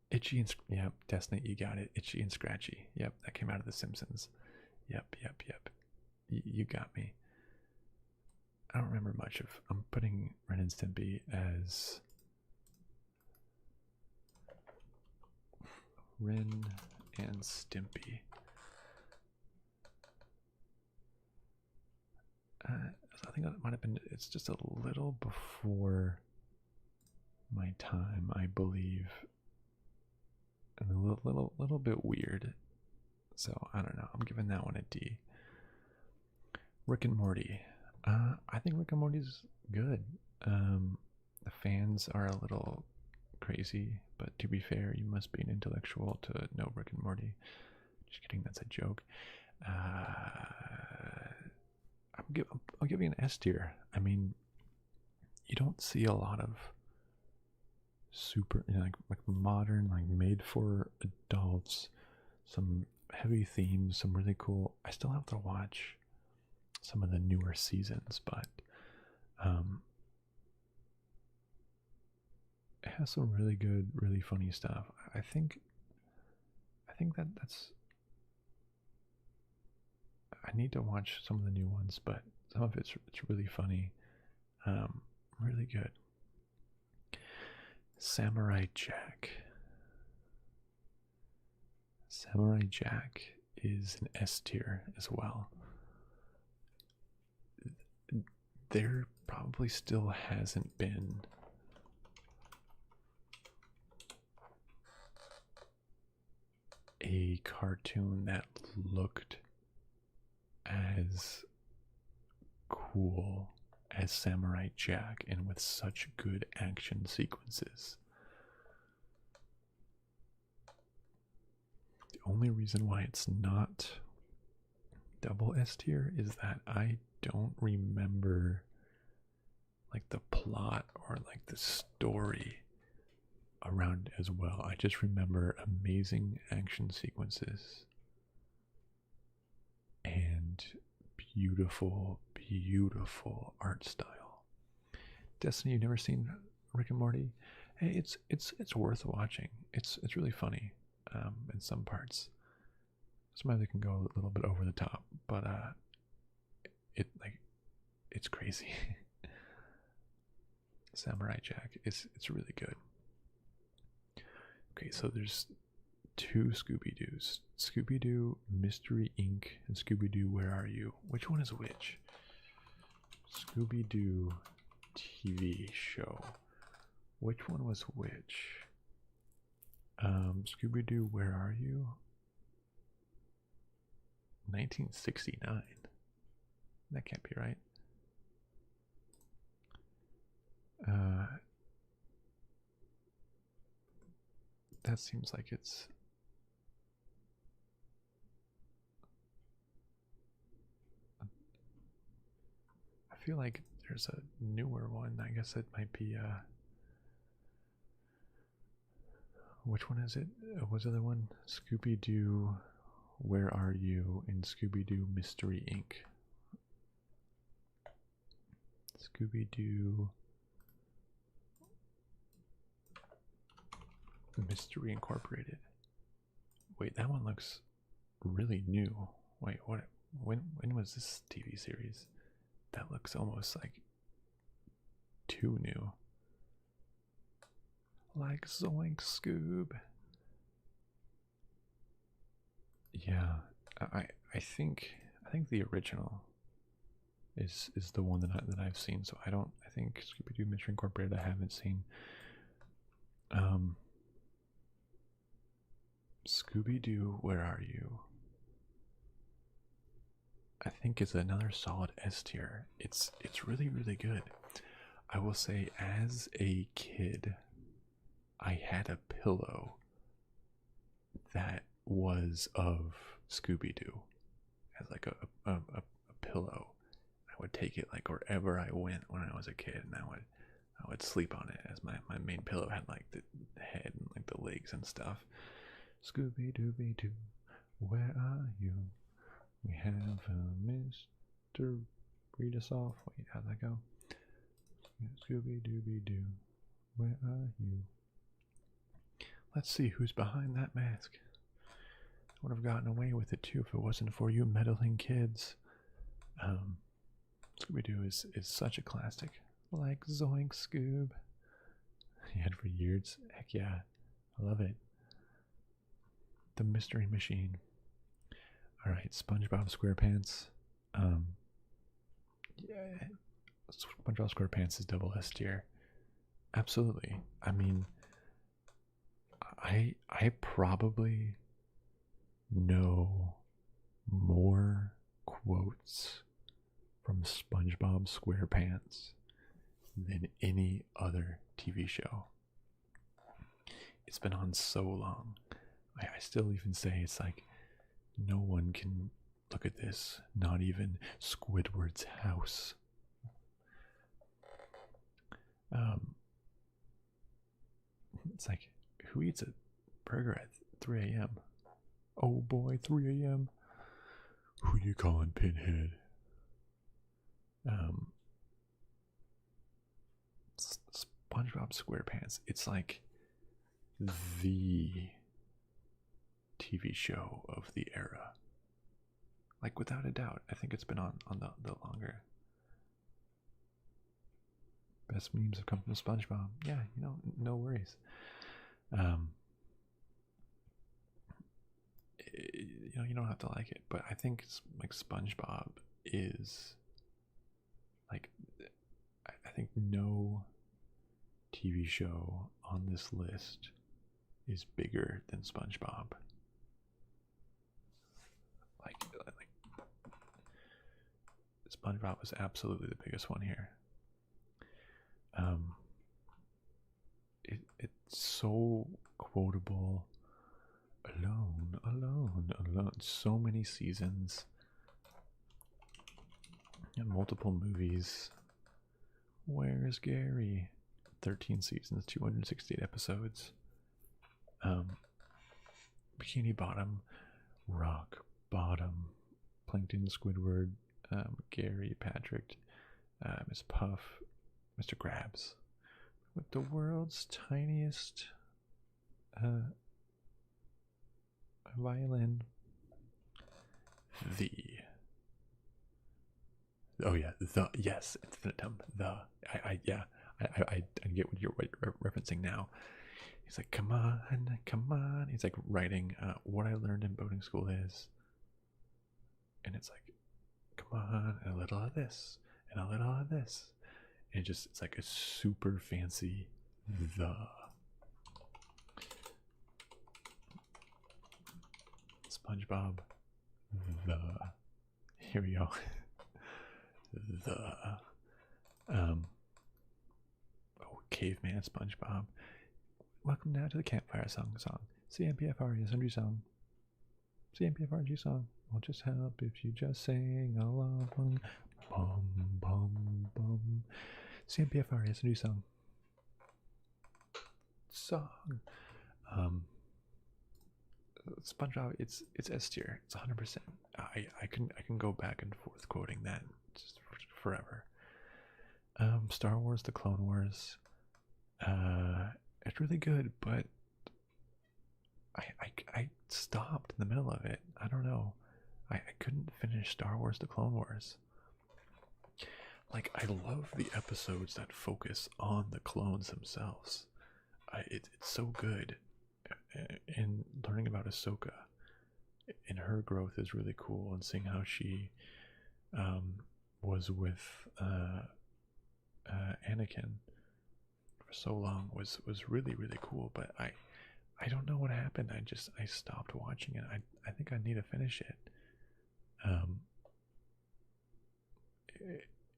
Itchy and yep, Destiny, you got it. Itchy and Scratchy. Yep, that came out of The Simpsons. Yep. You got me. I don't remember much of. I'm putting Ren and Stimpy as Ren and Stimpy. I think that might have been. It's just a little before my time, I believe. and a little bit weird. So I don't know. I'm giving that one a D. Rick and Morty. I think Rick and Morty's good. The fans are a little crazy, but to be fair, you must be an intellectual to know Rick and Morty. Just kidding, that's a joke. I'll give you an S tier. I mean, you don't see a lot of super, like modern, like made for adults, some heavy themes, some really cool. I still have to watch some of the newer seasons, but it has some really good, really funny stuff. I think that's. I need to watch some of the new ones, but some of it's really funny, really good. Samurai Jack. Samurai Jack is an S tier as well. There probably still hasn't been a cartoon that looked as cool as Samurai Jack and with such good action sequences. The only reason why it's not double S tier is that I don't remember like the plot or like the story around as well. I just remember amazing action sequences and beautiful, beautiful art style. Destiny, you've never seen Rick and Morty? Hey, it's worth watching. It's really funny in some parts. Sometimes it can go a little bit over the top, but it's crazy. Samurai Jack it's really good. Okay, so there's two Scooby-Doos. Scooby-Doo Mystery Inc. and Scooby-Doo Where Are You? Which one is which? Scooby-Doo TV show. Which one was which? Scooby-Doo Where Are You? 1969. That can't be right. That seems like it's I feel like there's a newer one. I guess it might be which one is it? What's the other one? Scooby-Doo Where Are You in Scooby-Doo Mystery Inc. Scooby-Doo Mystery Incorporated. Wait, that one looks really new. Wait, what? When was this TV series? That looks almost like too new. Like Zoink Scoob. Yeah, I think the original is the one that I've seen. So I think Scooby-Doo Mystery Incorporated I haven't seen. Scooby-Doo Where Are You? I think is another solid S tier. It's really, really good. I will say, as a kid, I had a pillow that was of Scooby-Doo as like a pillow. I would take it like wherever I went when I was a kid, and I would sleep on it as my main pillow had like the head and like the legs and stuff. Scooby-Dooby-Doo, where are you? We have a Mr. Read us off. Wait, how'd that go? Scooby-Dooby-Doo, where are you? Let's see who's behind that mask. I would have gotten away with it too if it wasn't for you meddling kids. Scooby-Doo is such a classic. Like Zoink Scoob. He had for years. Heck yeah. I love it. The Mystery Machine. Alright, Spongebob Squarepants. Yeah. SpongeBob SquarePants is double S tier. Absolutely. I mean, I probably know more quotes from Spongebob Squarepants than any other TV show. It's been on so long. I still even say it's like no one can look at this, not even Squidward's house. It's like, who eats a burger at 3 a.m.? Oh boy, 3 a.m. Who you calling Pinhead? SpongeBob SquarePants. It's like the TV show of the era. Like, without a doubt. I think it's been on the longer. Best memes have come from SpongeBob. Yeah, no worries. You don't have to like it, but I think like SpongeBob is like, I think no TV show on this list is bigger than SpongeBob. Like SpongeBob was absolutely the biggest one here. It's so quotable. Alone, alone, alone. So many seasons and multiple movies. Where's Gary? 13 seasons, 268 episodes. Bikini Bottom, Rock Bottom, Plankton, Squidward, Gary, Patrick, Miss Puff, Mr. Krabs, with the world's tiniest violin. Yes, infinitum. I get what you're referencing now. He's like, come on, come on. He's like writing what I learned in boating school is, and it's like, come on, and a little of this, and a little of this, and it's like a super fancy the. SpongeBob, the. Here we go. Caveman SpongeBob. Welcome now to the campfire song. CMPFR is Sundry song. CMPFRG song. I'll just help if you just sing along. Bum, bum, bum. CMPFR is Sundry song. SpongeBob, it's S tier. It's 100%. I can go back and forth quoting that just forever. Star Wars: The Clone Wars. It's really good, but I stopped in the middle of it. I don't know. I couldn't finish Star Wars: The Clone Wars. Like, I love the episodes that focus on the clones themselves. It's so good. And learning about Ahsoka and her growth is really cool, and seeing how she was with Anakin for so long was really, really cool. But I don't know what happened. I stopped watching it. I think I need to finish it.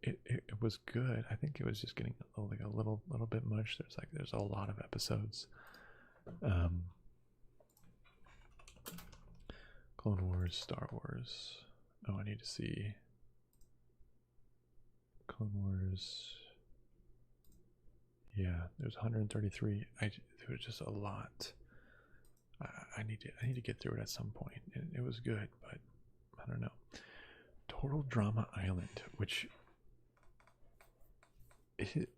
It was good. I think it was just getting a little bit much. There's a lot of episodes. Clone Wars, Star Wars. Oh, I need to see Clone Wars. Yeah, there's 133. There was just a lot. I need to get through it at some point. It was good, but I don't know. Total Drama Island, which it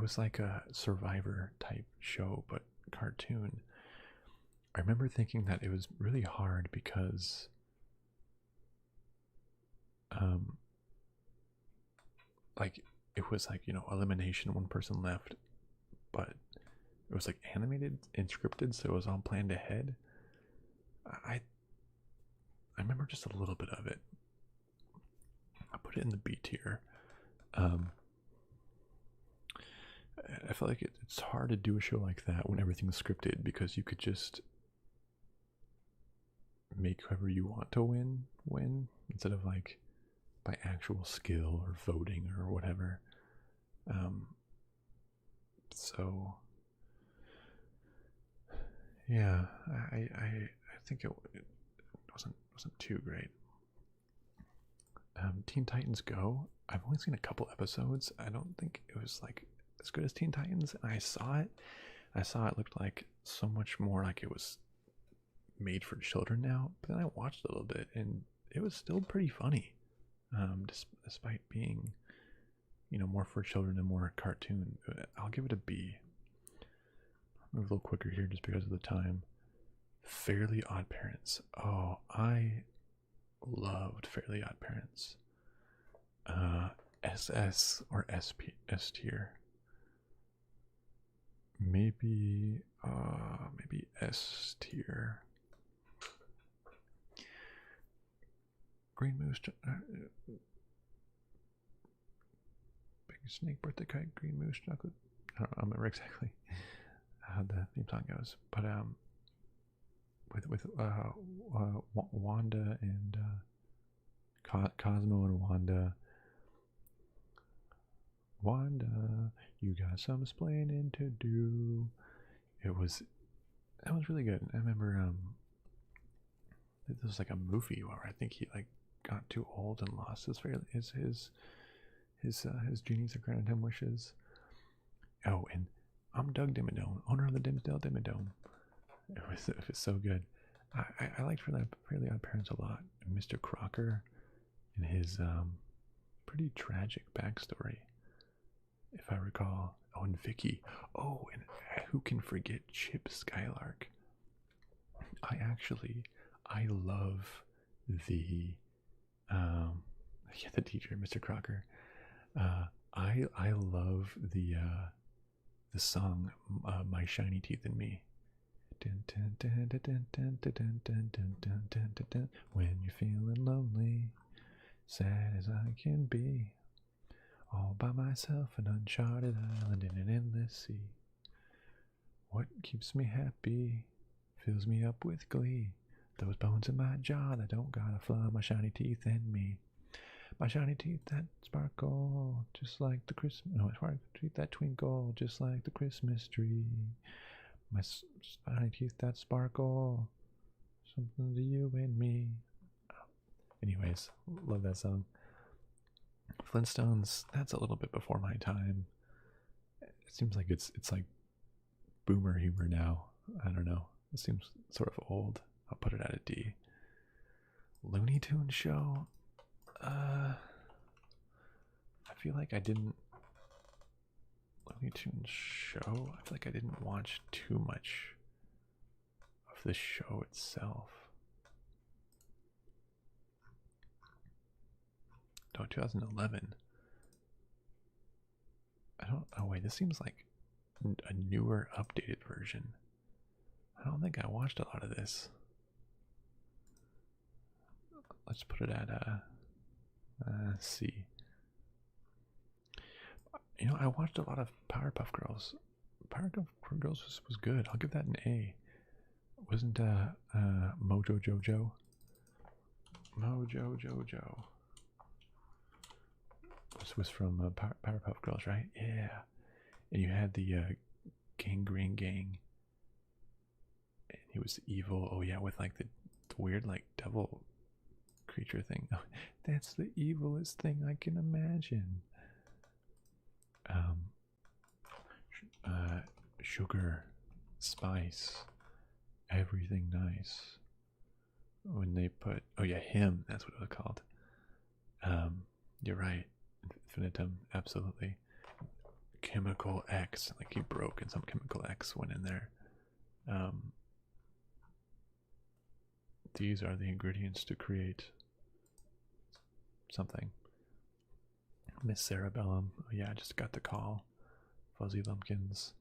was like a Survivor type show, but cartoon. I remember thinking that it was really hard because like it was like, elimination, one person left, but it was like animated and scripted, so it was all planned ahead. I remember just a little bit of it. I put it in the B tier. I feel like it's hard to do a show like that when everything's scripted, because you could just make whoever you want to win instead of like by actual skill or voting or whatever. So yeah, I think it wasn't too great. Teen Titans Go. I've only seen a couple episodes. I don't think it was like as good as Teen Titans. And I saw it. It looked like so much more like it was made for children now. But then I watched a little bit, and it was still pretty funny, despite being, more for children and more cartoon. I'll give it a B. I'll move a little quicker here just because of the time. Fairly Odd Parents. Oh, I loved Fairly Odd Parents. SS or SP, S tier. Maybe S tier. Green Moose, Big Snake, Birthday Kite, Green Moose, Chocolate. I don't remember exactly how the theme song goes, but with Wanda and Cosmo and Wanda. Wanda, you got some explaining to do. That was really good. I remember this was like a movie where I think he like got too old and lost his genies that granted him wishes. Oh, and I'm Doug Dimmadome, owner of the Dimsdale Dimmadome. It was so good. I liked Fairly Odd Parents a lot. And Mr. Crocker and his pretty tragic backstory, if I recall. Oh, and Vicky. Oh, and who can forget Chip Skylark? I love the the teacher, Mr. Crocker. I love the song My Shiny Teeth and Me. When you're feeling lonely, sad as I can be, all by myself, an uncharted island in an endless sea. What keeps me happy, fills me up with glee. Those bones in my jaw that don't got a flaw, my shiny teeth and me. My shiny teeth that sparkle, just like the Christmas. No, my teeth that twinkle, just like the Christmas tree. My shiny teeth that sparkle, something to you and me. Anyways, love that song. Flintstones, that's a little bit before my time. It seems like it's like boomer humor now. I don't know. It seems sort of old. I'll put it at a D. Looney Tunes show. I feel like I didn't. Looney Tunes show. I feel like I didn't watch too much of the show itself. Oh, 2011. I don't. Oh wait, this seems like a newer, updated version. I don't think I watched a lot of this. Let's put it at C. I watched a lot of Powerpuff Girls. Powerpuff Girls was good. I'll give that an A. Wasn't Mojo Jojo? Mojo Jojo. This was from Powerpuff Girls, right? Yeah. And you had the Gangrene Gang. And he was evil. Oh yeah, with like the weird like devil creature thing. Oh, that's the evilest thing I can imagine. Sugar, spice, everything nice. When they put, oh yeah, him. That's what it was called. You're right. Infinitum, absolutely. Chemical X, like he broke and some chemical X went in there. These are the ingredients to create something. Miss Cerebellum. Oh yeah, I just got the call. Fuzzy Lumpkins.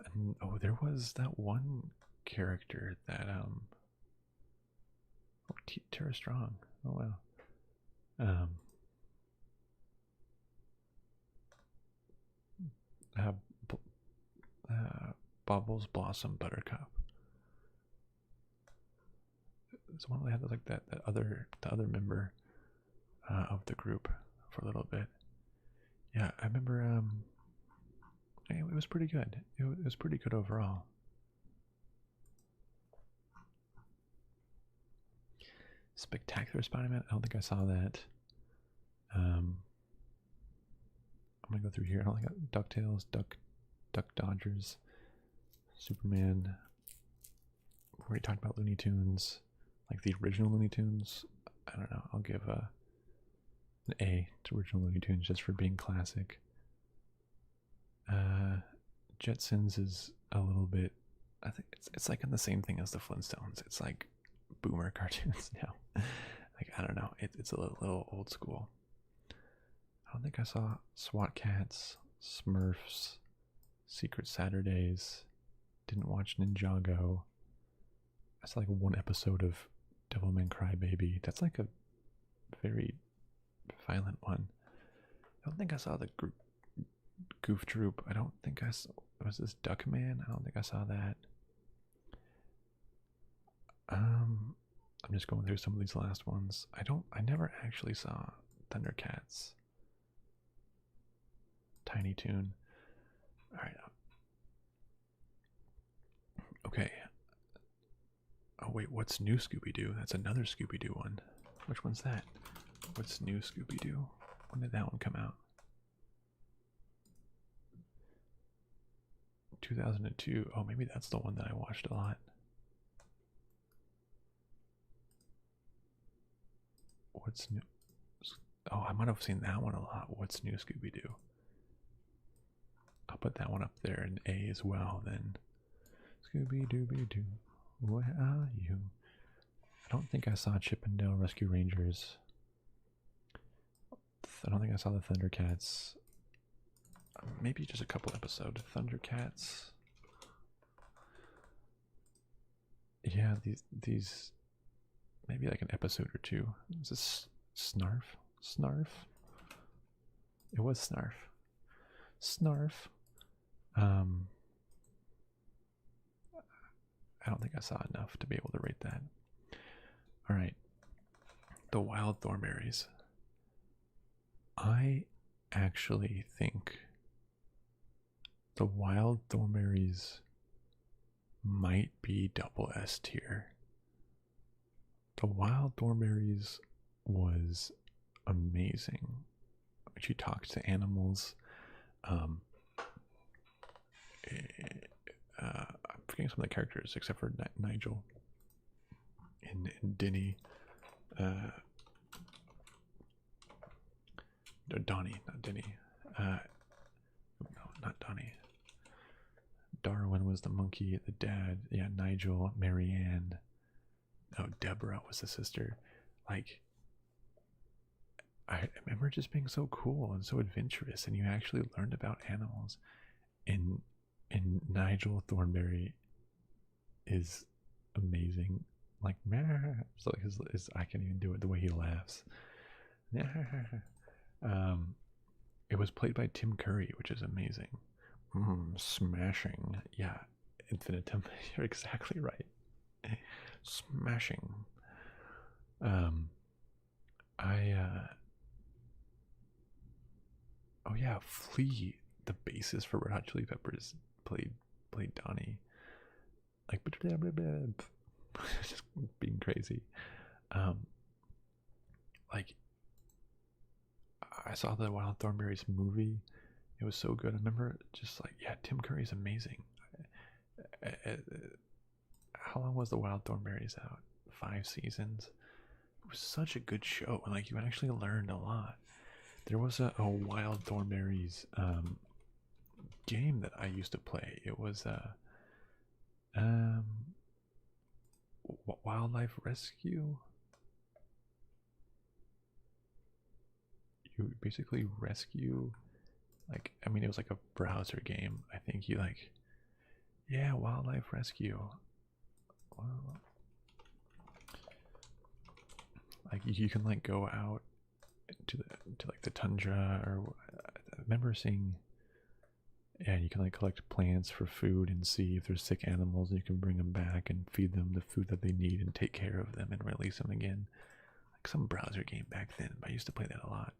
And oh, there was that one character that Tara Strong. Oh wow. uh, Bubbles, Blossom, Buttercup. It's one they had like the other member of the group for a little bit. Yeah, I remember. It was pretty good. It was pretty good overall. Spectacular Spider-Man. I don't think I saw that. I'm gonna go through here. I don't think Ducktales, Duck Dodgers, Superman. We already talked about Looney Tunes, like the original Looney Tunes. I don't know. I'll give an A to original Looney Tunes just for being classic. Jetsons is a little bit. I think it's like in the same thing as the Flintstones. It's like boomer cartoons now. Like I don't know. It's a little old school. I don't think I saw SWAT Cats, Smurfs, Secret Saturdays. Didn't watch Ninjago. That's like one episode of Devilman Crybaby. That's like a very violent one. I don't think I saw the Goof Troop. I don't think I saw. Was this Duckman? I don't think I saw that. I'm just going through some of these last ones. I never actually saw Thundercats. Tiny Toon. Alright. Okay. Oh wait, what's new Scooby-Doo? That's another Scooby-Doo one. Which one's that? What's new Scooby-Doo? When did that one come out? 2002. Oh, maybe that's the one that I watched a lot. What's new? Oh, I might have seen that one a lot. What's new Scooby-Doo? I'll put that one up there in A as well then. Scooby-Dooby-Doo, where are you? I don't think I saw Chippendale Rescue Rangers. I don't think I saw the Thundercats. Maybe just a couple episodes. Thundercats. Yeah, these maybe like an episode or two. Is this Snarf? Snarf? It was Snarf. Snarf. I don't think I saw enough to be able to rate that. Alright. The Wild Thornberries. I actually think the Wild Thornberries might be double S tier. The Wild Thornberries was amazing. She talked to animals. I'm forgetting some of the characters except for Nigel and Denny. Donnie, not Denny. No, not Donnie. Darwin was the monkey, the dad. Yeah, Nigel, Marianne. No, Deborah was the sister. Like, I remember just being so cool and so adventurous, and you actually learned about animals. And Nigel Thornberry is amazing. Like, so his I can't even do it the way he laughs. It was played by Tim Curry, which is amazing. Smashing. Yeah, infinitum. You're exactly right. Smashing. Oh yeah, Flea, the bassist for Red Hot Chili Peppers, played Donnie. Like, just being crazy. Like, I saw the Wild Thornberries movie. It was so good. I remember just like, yeah, Tim Curry's amazing. How long was the Wild Thornberries out? 5 seasons. It was such a good show, and like you actually learned a lot. There was a Wild Thornberries game that I used to play. It was wildlife rescue. You basically rescue, like, I mean, it was like a browser game. I think you like, yeah, wildlife rescue. Well, like you can like go out to like the tundra, or I remember seeing And you can like collect plants for food and see if there's sick animals, and you can bring them back and feed them the food that they need and take care of them and release them again. Like some browser game back then, but I used to play that a lot.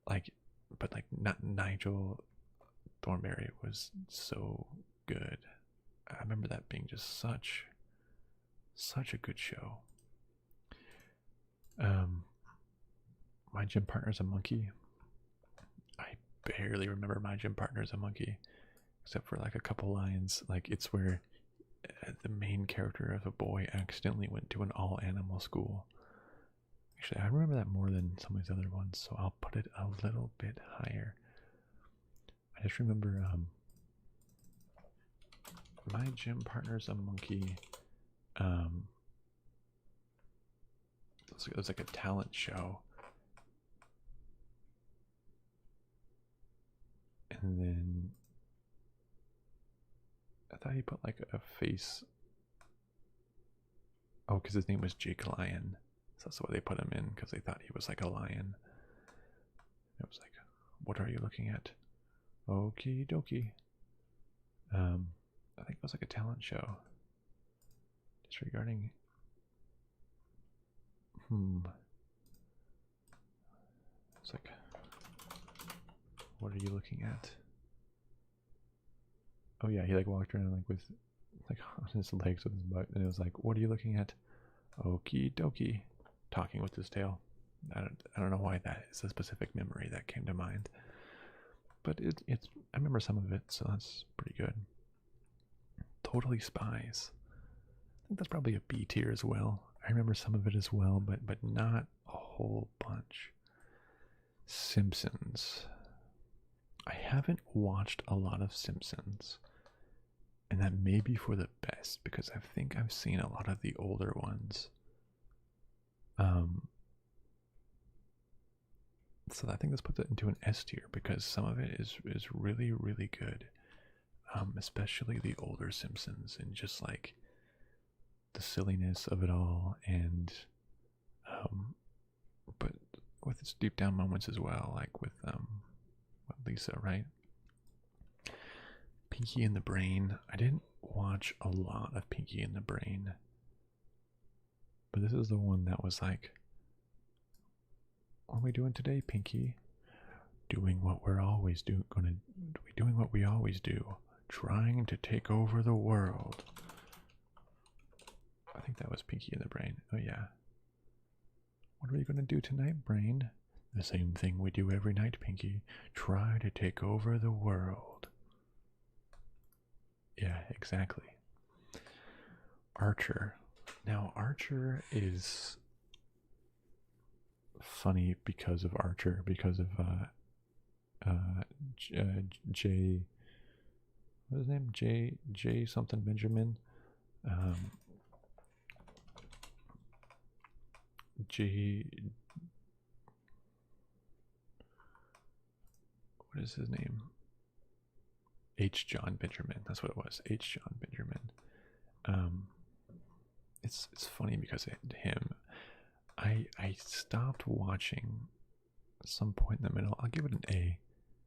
Like, but like not Nigel Thornberry was so good. I remember that being just such a good show. My gym partner's a monkey. I barely remember my gym partner's a monkey, except for like a couple lines. Like it's where the main character of a boy accidentally went to an all-animal school. Actually, I remember that more than some of these other ones, so I'll put it a little bit higher. I just remember my gym partner's a monkey. It was like a talent show. And then I thought he put like a face. Oh, because his name was Jake Lion. So that's why they put him in, because they thought he was like a lion. It was like, what are you looking at? Okie dokie. I think it was like a talent show. Disregarding. It's like, what are you looking at? Oh yeah, he like walked around like with like on his legs with his butt, and it was like, what are you looking at? Okie dokie. Talking with his tail. I don't know why that is a specific memory that came to mind. But it's I remember some of it, so that's pretty good. Totally Spies. I think that's probably a B tier as well. I remember some of it as well, but not a whole bunch. Simpsons. I haven't watched a lot of Simpsons. And that may be for the best, because I think I've seen a lot of the older ones. So I think this puts it into an S tier, because some of it is really, really good. Especially the older Simpsons, and just like the silliness of it all, and but with its deep down moments as well, like with Lisa, right? Pinky and the Brain. I didn't watch a lot of Pinky and the Brain, but this is the one that was like, what are we doing today, Pinky? Doing what we're always doing. Doing what we always do. Trying to take over the world. I think that was Pinky and the Brain. Oh yeah. What are we gonna do tonight, Brain? The same thing we do every night, Pinky. Try to take over the world. Yeah, exactly. Archer. Now, Archer is funny because of Archer, because of J. What is his name? J something Benjamin. What is his name? H. John Benjamin. That's what it was. H. John Benjamin. It's funny because of him. I stopped watching at some point in the middle. I'll give it an A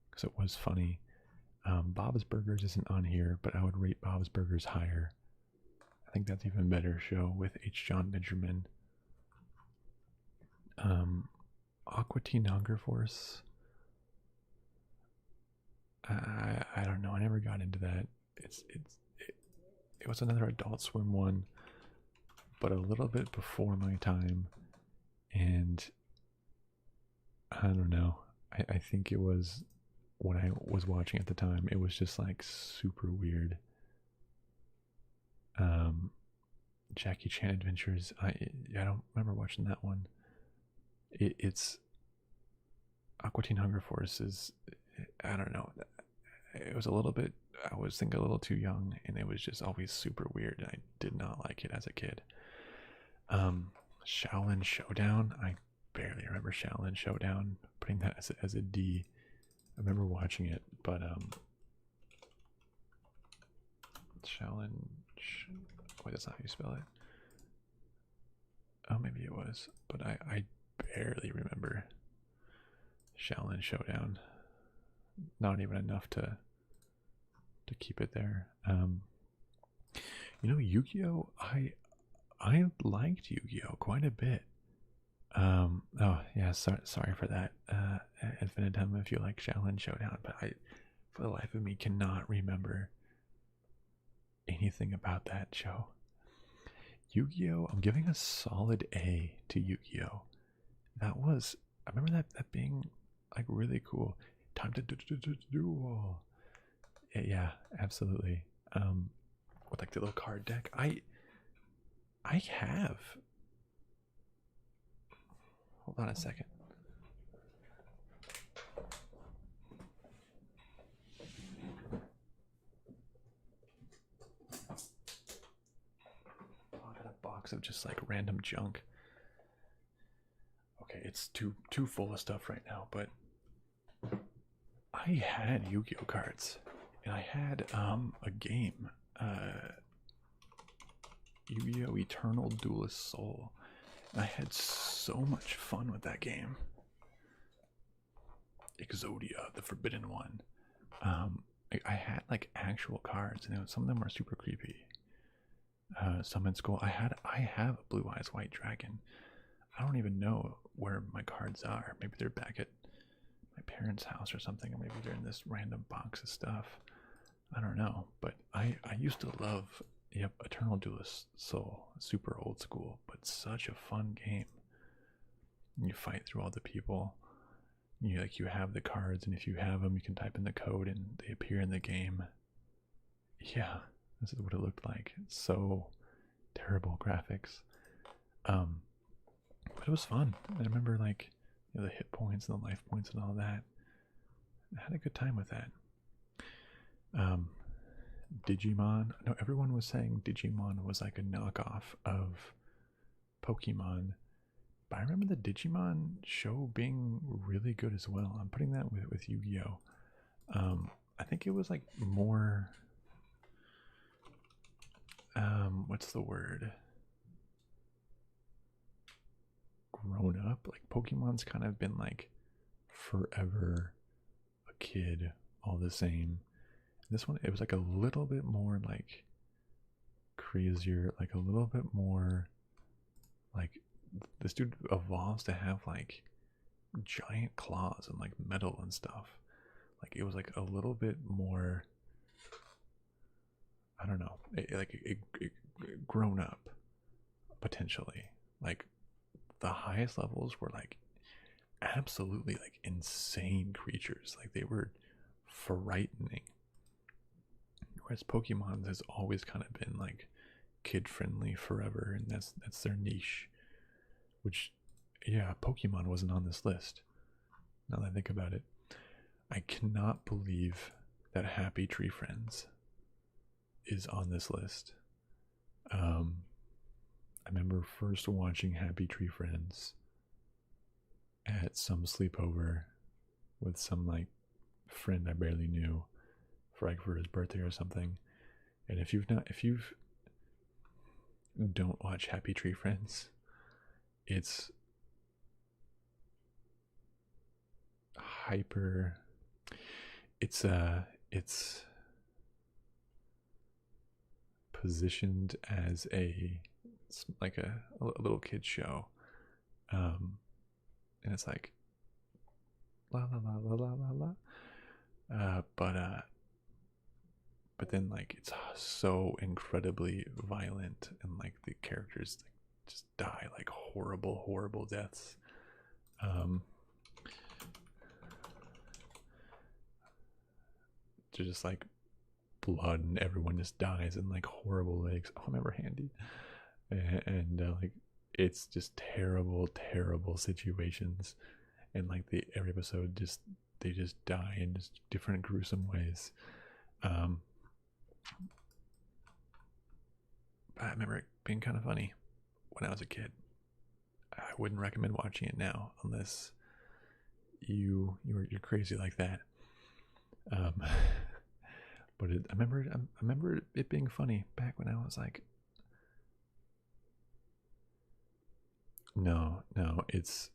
because it was funny. Bob's Burgers isn't on here, but I would rate Bob's Burgers higher. I think that's even better show with H. John Benjamin. Aqua Teen Hunger Force. I don't know. I never got into that. It was another Adult Swim one, but a little bit before my time, and I don't know. I think it was what I was watching at the time. It was just like super weird. Jackie Chan Adventures. I don't remember watching that one. It's Aqua Teen Hunger Force is, I don't know. It was a little bit, I was thinking a little too young, and it was just always super weird, and I did not like it as a kid. Shaolin Showdown. I barely remember Shaolin Showdown. Putting that as a D. I remember watching it, but wait, that's not how you spell it. Oh, maybe it was, but I barely remember Shaolin Showdown. Not even enough to to keep it there. You know, Yu-Gi-Oh! I liked Yu-Gi-Oh! Quite a bit. Oh yeah, sorry for that. Infinitum, if you like Shaolin Showdown, but I, for the life of me, cannot remember anything about that show. Yu-Gi-Oh! I'm giving a solid A to Yu-Gi-Oh! That was, I remember that being like really cool. Time to duel. Yeah, absolutely. With like the little card deck. I have. Hold on a second. Oh, I got a box of just like random junk. Okay, it's too full of stuff right now, but I had Yu-Gi-Oh cards, and I had a game, Yu-Gi-Oh! Eternal Duelist Soul. And I had so much fun with that game. Exodia, the Forbidden One. I had like actual cards, and some of them were super creepy. Some in school. I have a Blue Eyes White Dragon. I don't even know where my cards are. Maybe they're back at my parents' house or something, or maybe they're in this random box of stuff. I don't know, but I used to love, yep, Eternal Duelist Soul. Super old school, but such a fun game. You fight through all the people. You have the cards, and if you have them, you can type in the code, and they appear in the game. Yeah, this is what it looked like. So terrible graphics. But it was fun. I remember like the hit points and the life points and all that. I had a good time with that. Digimon. No, everyone was saying Digimon was like a knockoff of Pokemon. But I remember the Digimon show being really good as well. I'm putting that with Yu-Gi-Oh! I think it was like more, what's the word? Grown up. Like Pokemon's kind of been like forever a kid, all the same. This one, it was like a little bit more like crazier, like a little bit more like this dude evolves to have like giant claws and like metal and stuff. Like it was like a little bit more, I don't know, it grown up potentially. Like the highest levels were like absolutely like insane creatures. Like they were frightening. Whereas Pokemon has always kind of been like kid friendly forever, and that's their niche. Which, yeah, Pokemon wasn't on this list. Now that I think about it, I cannot believe that Happy Tree Friends is on this list. I remember first watching Happy Tree Friends at some sleepover with some like friend I barely knew for his birthday or something. And if you don't watch Happy Tree Friends, it's hyper, it's positioned as like a little kid show, and it's like la la la la la la la, but then like it's so incredibly violent, and like the characters like just die like horrible deaths. There's just like blood, and everyone just dies in like horrible legs. Oh, I remember Handy, and like it's just terrible situations, and like every episode they just die in just different gruesome ways. I remember it being kind of funny when I was a kid. I wouldn't recommend watching it now unless you're crazy like that. But I remember it being funny back when I was like, no, it's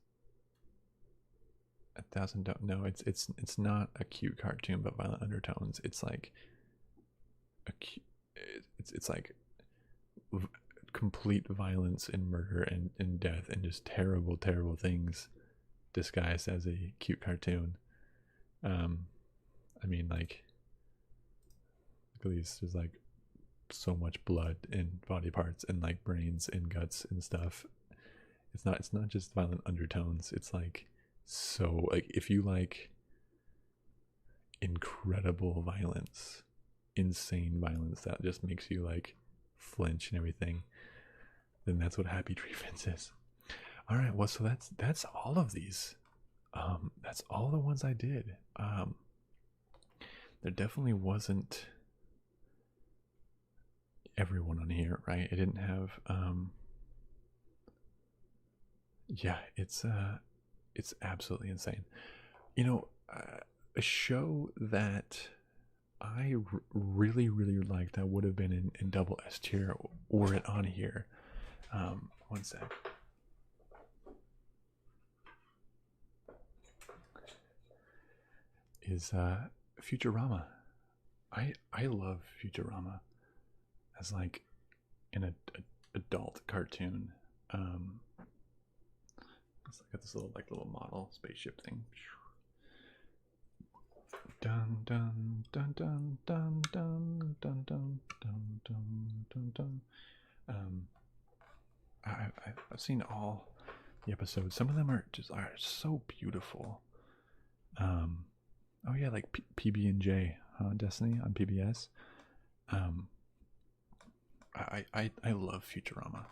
no, it's not a cute cartoon but violent undertones. It's like it's like complete violence and murder and death and just terrible, terrible things disguised as a cute cartoon. I mean, like, look at these. There's like so much blood and body parts and like brains and guts and stuff. It's not just violent undertones. It's like, so like, if you like incredible violence, insane violence that just makes you like flinch and everything, then that's what Happy Tree Friends is. All right, well, so that's all of these. That's all the ones I did. There definitely wasn't everyone on here, right? I didn't have yeah, it's absolutely insane. You know, a show that I really, really liked that would have been in double S tier were it on here. One sec. Is Futurama. I love Futurama as like an adult cartoon. Let's look at this little model spaceship thing. Dun dun dun dun dun dun dun dun dun dun dun dun. I've seen all the episodes. Some of them are so beautiful. Oh yeah, like PB&J, Destiny on PBS. I love Futurama.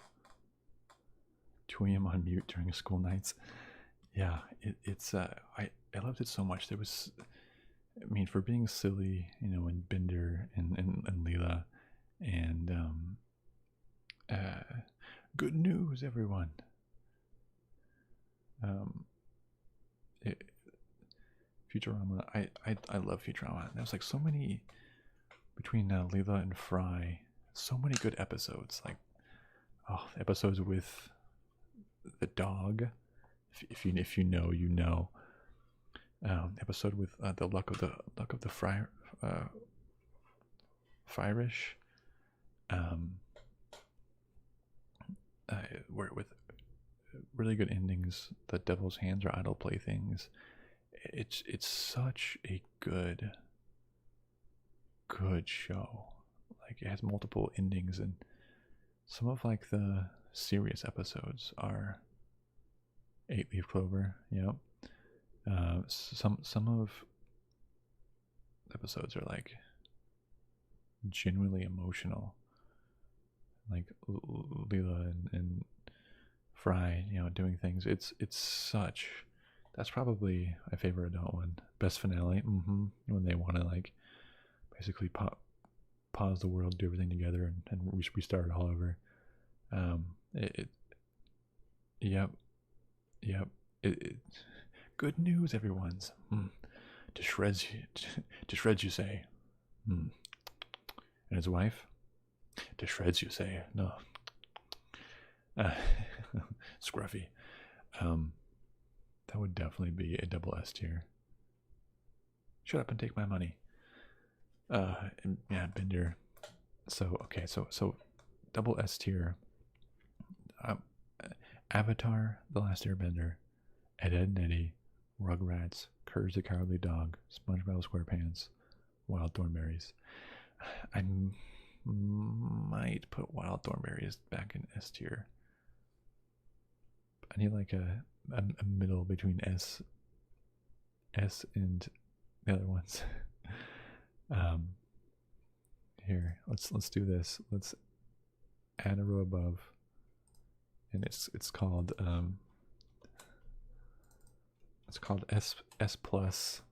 2 a.m. on mute during school nights. Yeah, it's I loved it so much. There was, I mean, for being silly, you know, and Bender and Leela, and good news, everyone. Futurama, I love Futurama. There's like so many between Leela and Fry. So many good episodes. Like, oh, episodes with the dog. If you know, you know. Episode with the luck of the Firish. Where with really good endings. The Devil's Hands or Idle Playthings. It's such a good show. Like, it has multiple endings, and some of like the serious episodes are 8-Leaf Clover. Yep. Some of the episodes are like genuinely emotional, like Leela and Fry, you know, doing things. It's such. That's probably my favorite adult one. Best finale. When they want to like basically pause the world, do everything together, and restart it all over. Yep. Good news, everyone's. To shreds, you say. And his wife. To shreds, you say. No. Scruffy. That would definitely be a double S tier. Shut up and take my money. And yeah, Bender. So okay, so double S tier. Avatar: The Last Airbender, Ed, Edd n Eddy, Rugrats, Courage the Cowardly Dog, SpongeBob SquarePants, Wild Thornberries. I might put Wild Thornberries back in S tier. I need like a middle between S and the other ones. Here, let's do this. Let's add a row above, and it's called S plus,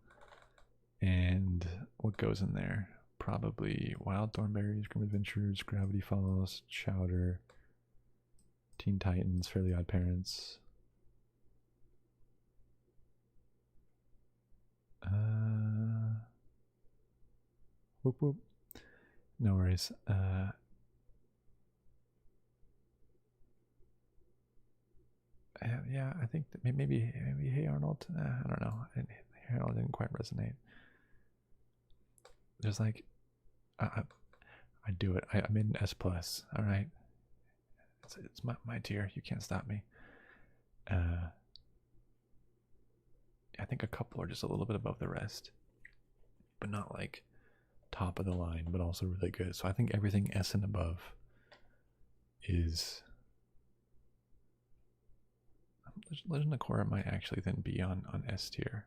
and what goes in there? Probably Wild Thornberries, Grim Adventures, Gravity Falls, Chowder, Teen Titans, Fairly Odd Parents. Whoop whoop. No worries. Yeah, I think that maybe Hey Arnold. I don't know. Hey Arnold didn't quite resonate. There's like, I do it. I made an S plus. All right. It's my tier. You can't stop me. I think a couple are just a little bit above the rest, but not like top of the line, but also really good. So I think everything S and above is. Legend of Korra might actually then be on S tier.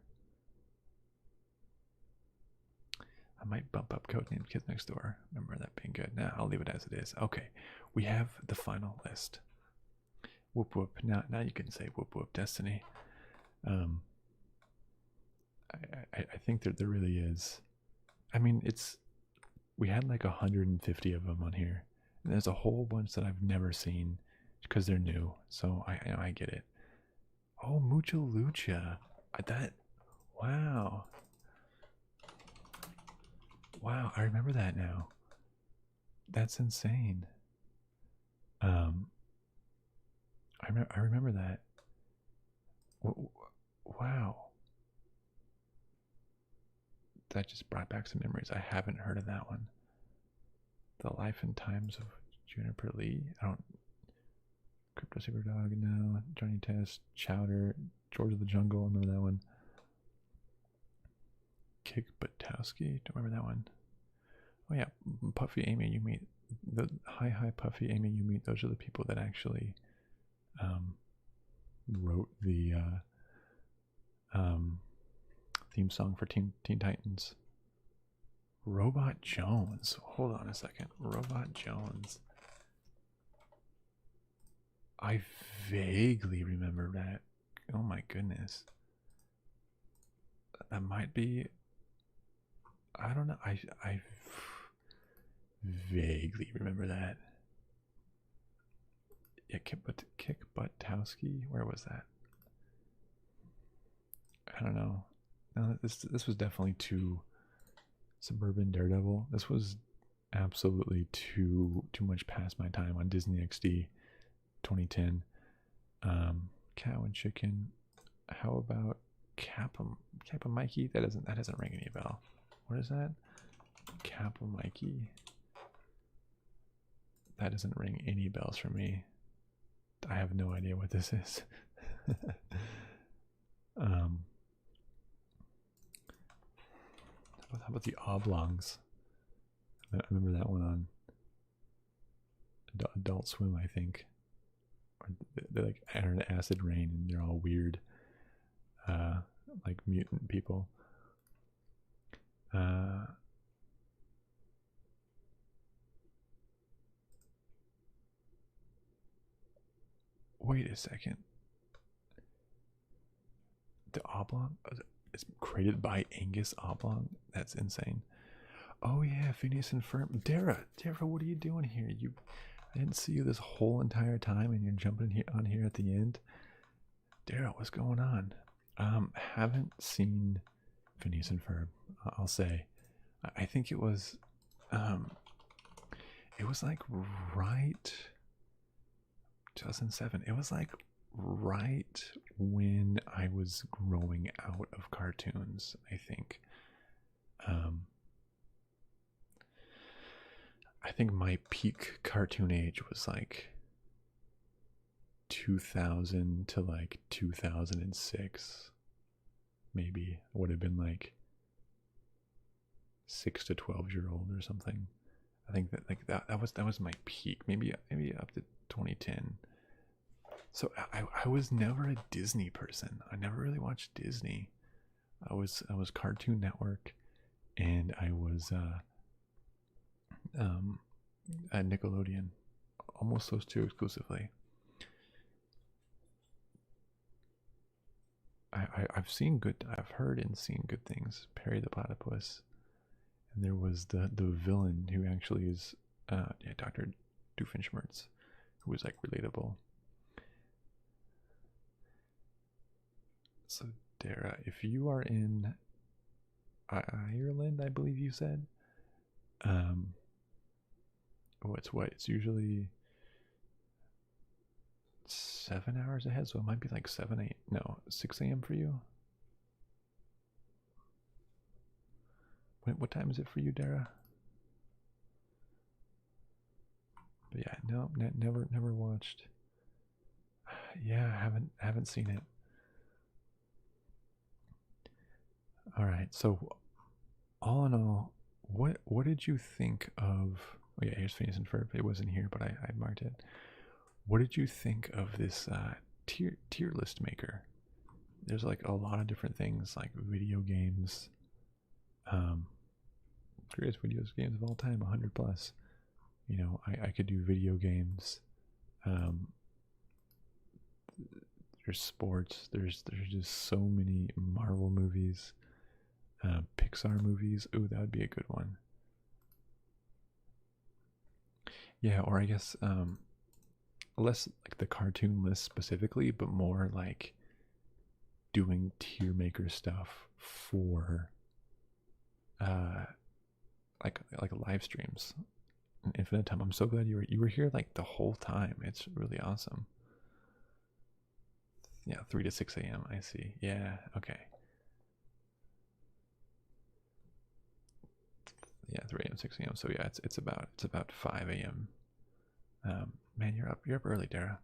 I might bump up Codenamed Kids Next Door. Remember that being good. Nah, I'll leave it as it is. Okay, we have the final list. Whoop whoop. Now you can say whoop whoop Destiny. I think that there really is. I mean, we had like 150 of them on here. And there's a whole bunch that I've never seen because they're new. So I get it. Oh, Mucha Lucha. Wow. Wow, I remember that now. That's insane. I remember that. Wow. That just brought back some memories. I haven't heard of that one. The Life and Times of Juniper Lee. I don't. Crypto Super Dog, no. Johnny Test, Chowder, George of the Jungle. I remember that one. Kick Butowski. Don't remember that one. Oh yeah, Puffy Amy. You meet the hi Puffy Amy. You meet. Those are the people that actually wrote the theme song for Teen Titans. Robot Jones. Hold on a second. Robot Jones. I vaguely remember that. Oh my goodness. That might be. I don't know. I vaguely remember that. Yeah, Kick Buttowski. Where was that? I don't know. No, this was definitely too Suburban Daredevil. This was absolutely too much past my time on Disney XD 2010. Cow and Chicken. How about Kappa Mikey? That doesn't ring any bell. What is that? Kappa Mikey. That doesn't ring any bells for me. I have no idea what this is. How about the Oblongs? I remember that one on Adult Swim, I think. They're like acid rain, and they're all weird, like mutant people. Wait a second. The Oblong is created by Angus Oblong. That's insane. Oh yeah, Phineas and Ferb. Dara, what are you doing here? I didn't see you this whole entire time, and you're jumping on here at the end. Dara, what's going on? Haven't seen Phineas and Ferb. I'll say. I think it was like right 2007. It was like right when I was growing out of cartoons, I think. I think my peak cartoon age was like 2000 to like 2006. Maybe would have been like 6 to 12-year-old or something. I think that was my peak. Maybe up to 2010. So I was never a Disney person. I never really watched Disney. I was Cartoon Network, and I was at Nickelodeon. Almost those two exclusively. I've heard and seen good things. Perry the Platypus, and there was the villain who actually is Dr. Doofenshmirtz, who was like relatable. So Dara, if you are in Ireland, I believe you said, it's usually 7 hours ahead, so it might be like 6 a.m. for you. What time is it for you, Dara? But yeah, no, never watched. Yeah, haven't seen it. All right, so all in all, what did you think of? Oh yeah, here's Phineas and Ferb. It wasn't here, but I marked it. What did you think of this tier list maker? There's like a lot of different things, like video games, greatest video games of all time, 100 plus. You know, I could do video games. There's sports. There's just so many Marvel movies, Pixar movies. Ooh, that would be a good one. Yeah, or I guess less like the cartoon list specifically, but more like doing tier maker stuff for like live streams. Infinite Time. I'm so glad you were here like the whole time. It's really awesome. Yeah, 3 to 6 a.m. I see. Yeah, okay. Yeah, 3 a.m. 6 a.m. So yeah, it's about 5 a.m. Man, you're up early, Dara.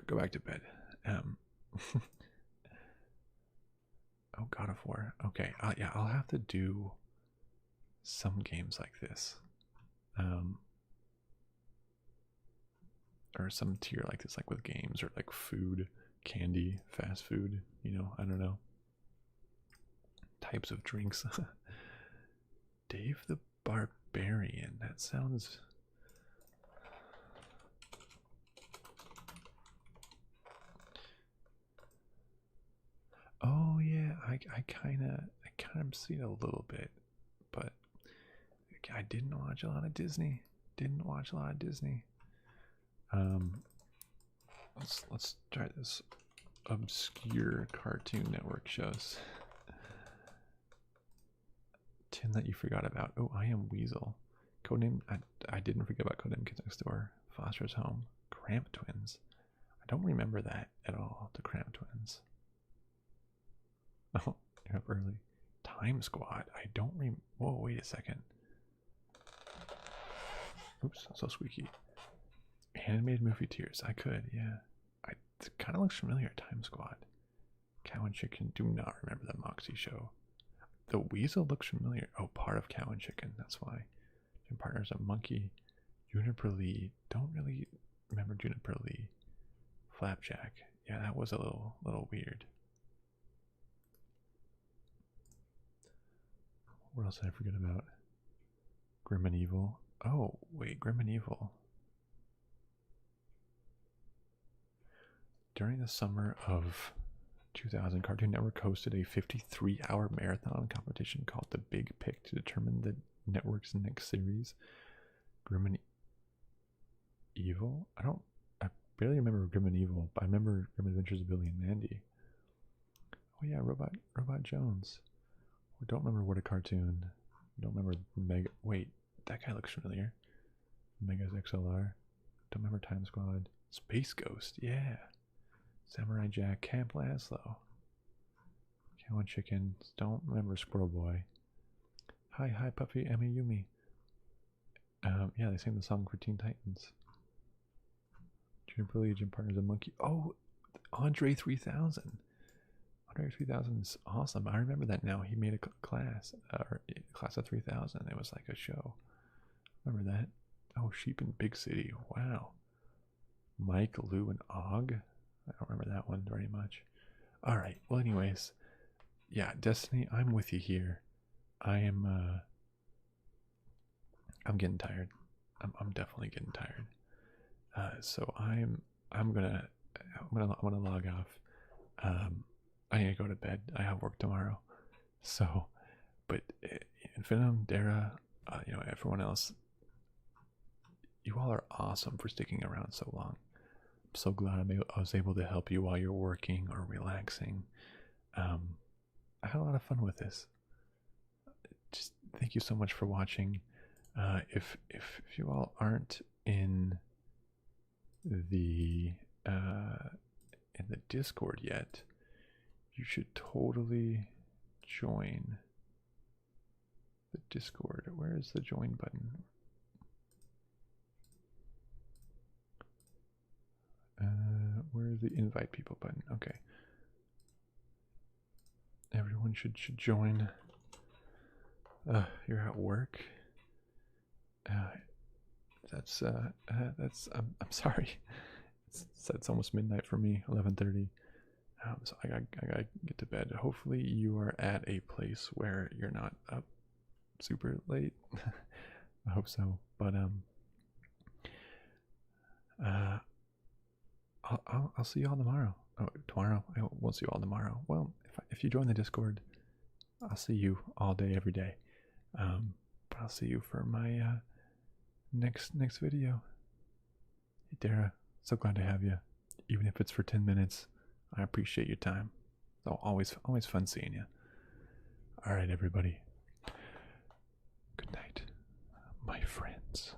Go back to bed. Oh, God of War. Okay, yeah, I'll have to do some games like this, or some tier like this, like with games or like food, candy, fast food. You know, I don't know. Types of drinks. Dave the Barbarian. That sounds. Oh yeah, I kind of see it a little bit, but I didn't watch a lot of Disney. Didn't watch a lot of Disney. Let's try this obscure Cartoon Network shows. 10 that you forgot about. Oh, I Am Weasel. Codename. I didn't forget about Codename Kids Next Door. Foster's Home. Cramp Twins. I don't remember that at all. The Cramp Twins. Oh, you're up early. Time Squad. I don't Whoa, wait a second. Oops, so squeaky. Animated movie tiers. I could, yeah. It kind of looks familiar. Time Squad. Cow and Chicken. Do not remember the Moxie show. The Weasel looks familiar. Oh, part of Cow and Chicken. That's why. Jim Partner's a monkey. Juniper Lee. Don't really remember Juniper Lee. Flapjack. Yeah, that was a little weird. What else did I forget about? Grim and Evil. Oh, wait, Grim and Evil. During the summer of 2000, Cartoon Network hosted a 53-hour marathon competition called The Big Pick to determine the network's next series. Grim and Evil? I barely remember Grim and Evil, but I remember Grim Adventures of Billy and Mandy. Oh yeah, Robot Jones. I don't remember what a cartoon. Don't remember Mega. Wait, that guy looks familiar. Megas XLR. Don't remember Time Squad. Space Ghost, yeah. Samurai Jack, Camp Laszlo. Cow and Chicken. Don't remember Squirrel Boy. Hi, Puffy, Emmy, Yumi. Yeah, they sang the song for Teen Titans. Juniper Legion Partners a Monkey. Oh, Andre 3000. Andre 3000 is awesome. I remember that now. He made a class, or class of 3000. It was like a show. Remember that? Oh, Sheep in Big City. Wow. Mike, Lou, and Og. I don't remember that one very much. All right. Well, anyways, yeah, Destiny. I'm with you here. I'm getting tired. I'm definitely getting tired. So I'm gonna log off. I need to go to bed. I have work tomorrow. So, but Infinitum, Dara, everyone else, you all are awesome for sticking around so long. I'm so glad I was able to help you while you're working or relaxing. I had a lot of fun with this. Just thank you so much for watching. If you all aren't in the Discord yet, you should totally join the Discord. Where is the join button? Where's the invite people button? Okay. Everyone should join. You're at work. I'm sorry. It's almost midnight for me. 11:30. So I gotta get to bed. Hopefully you are at a place where you're not up super late. I hope so. But I'll see you all tomorrow. Oh, tomorrow? I won't see you all tomorrow. Well, if you join the Discord, I'll see you all day, every day. But I'll see you for my next video. Hey Dara, so glad to have you. Even if it's for 10 minutes, I appreciate your time. So always fun seeing you. All right, everybody. Good night, my friends.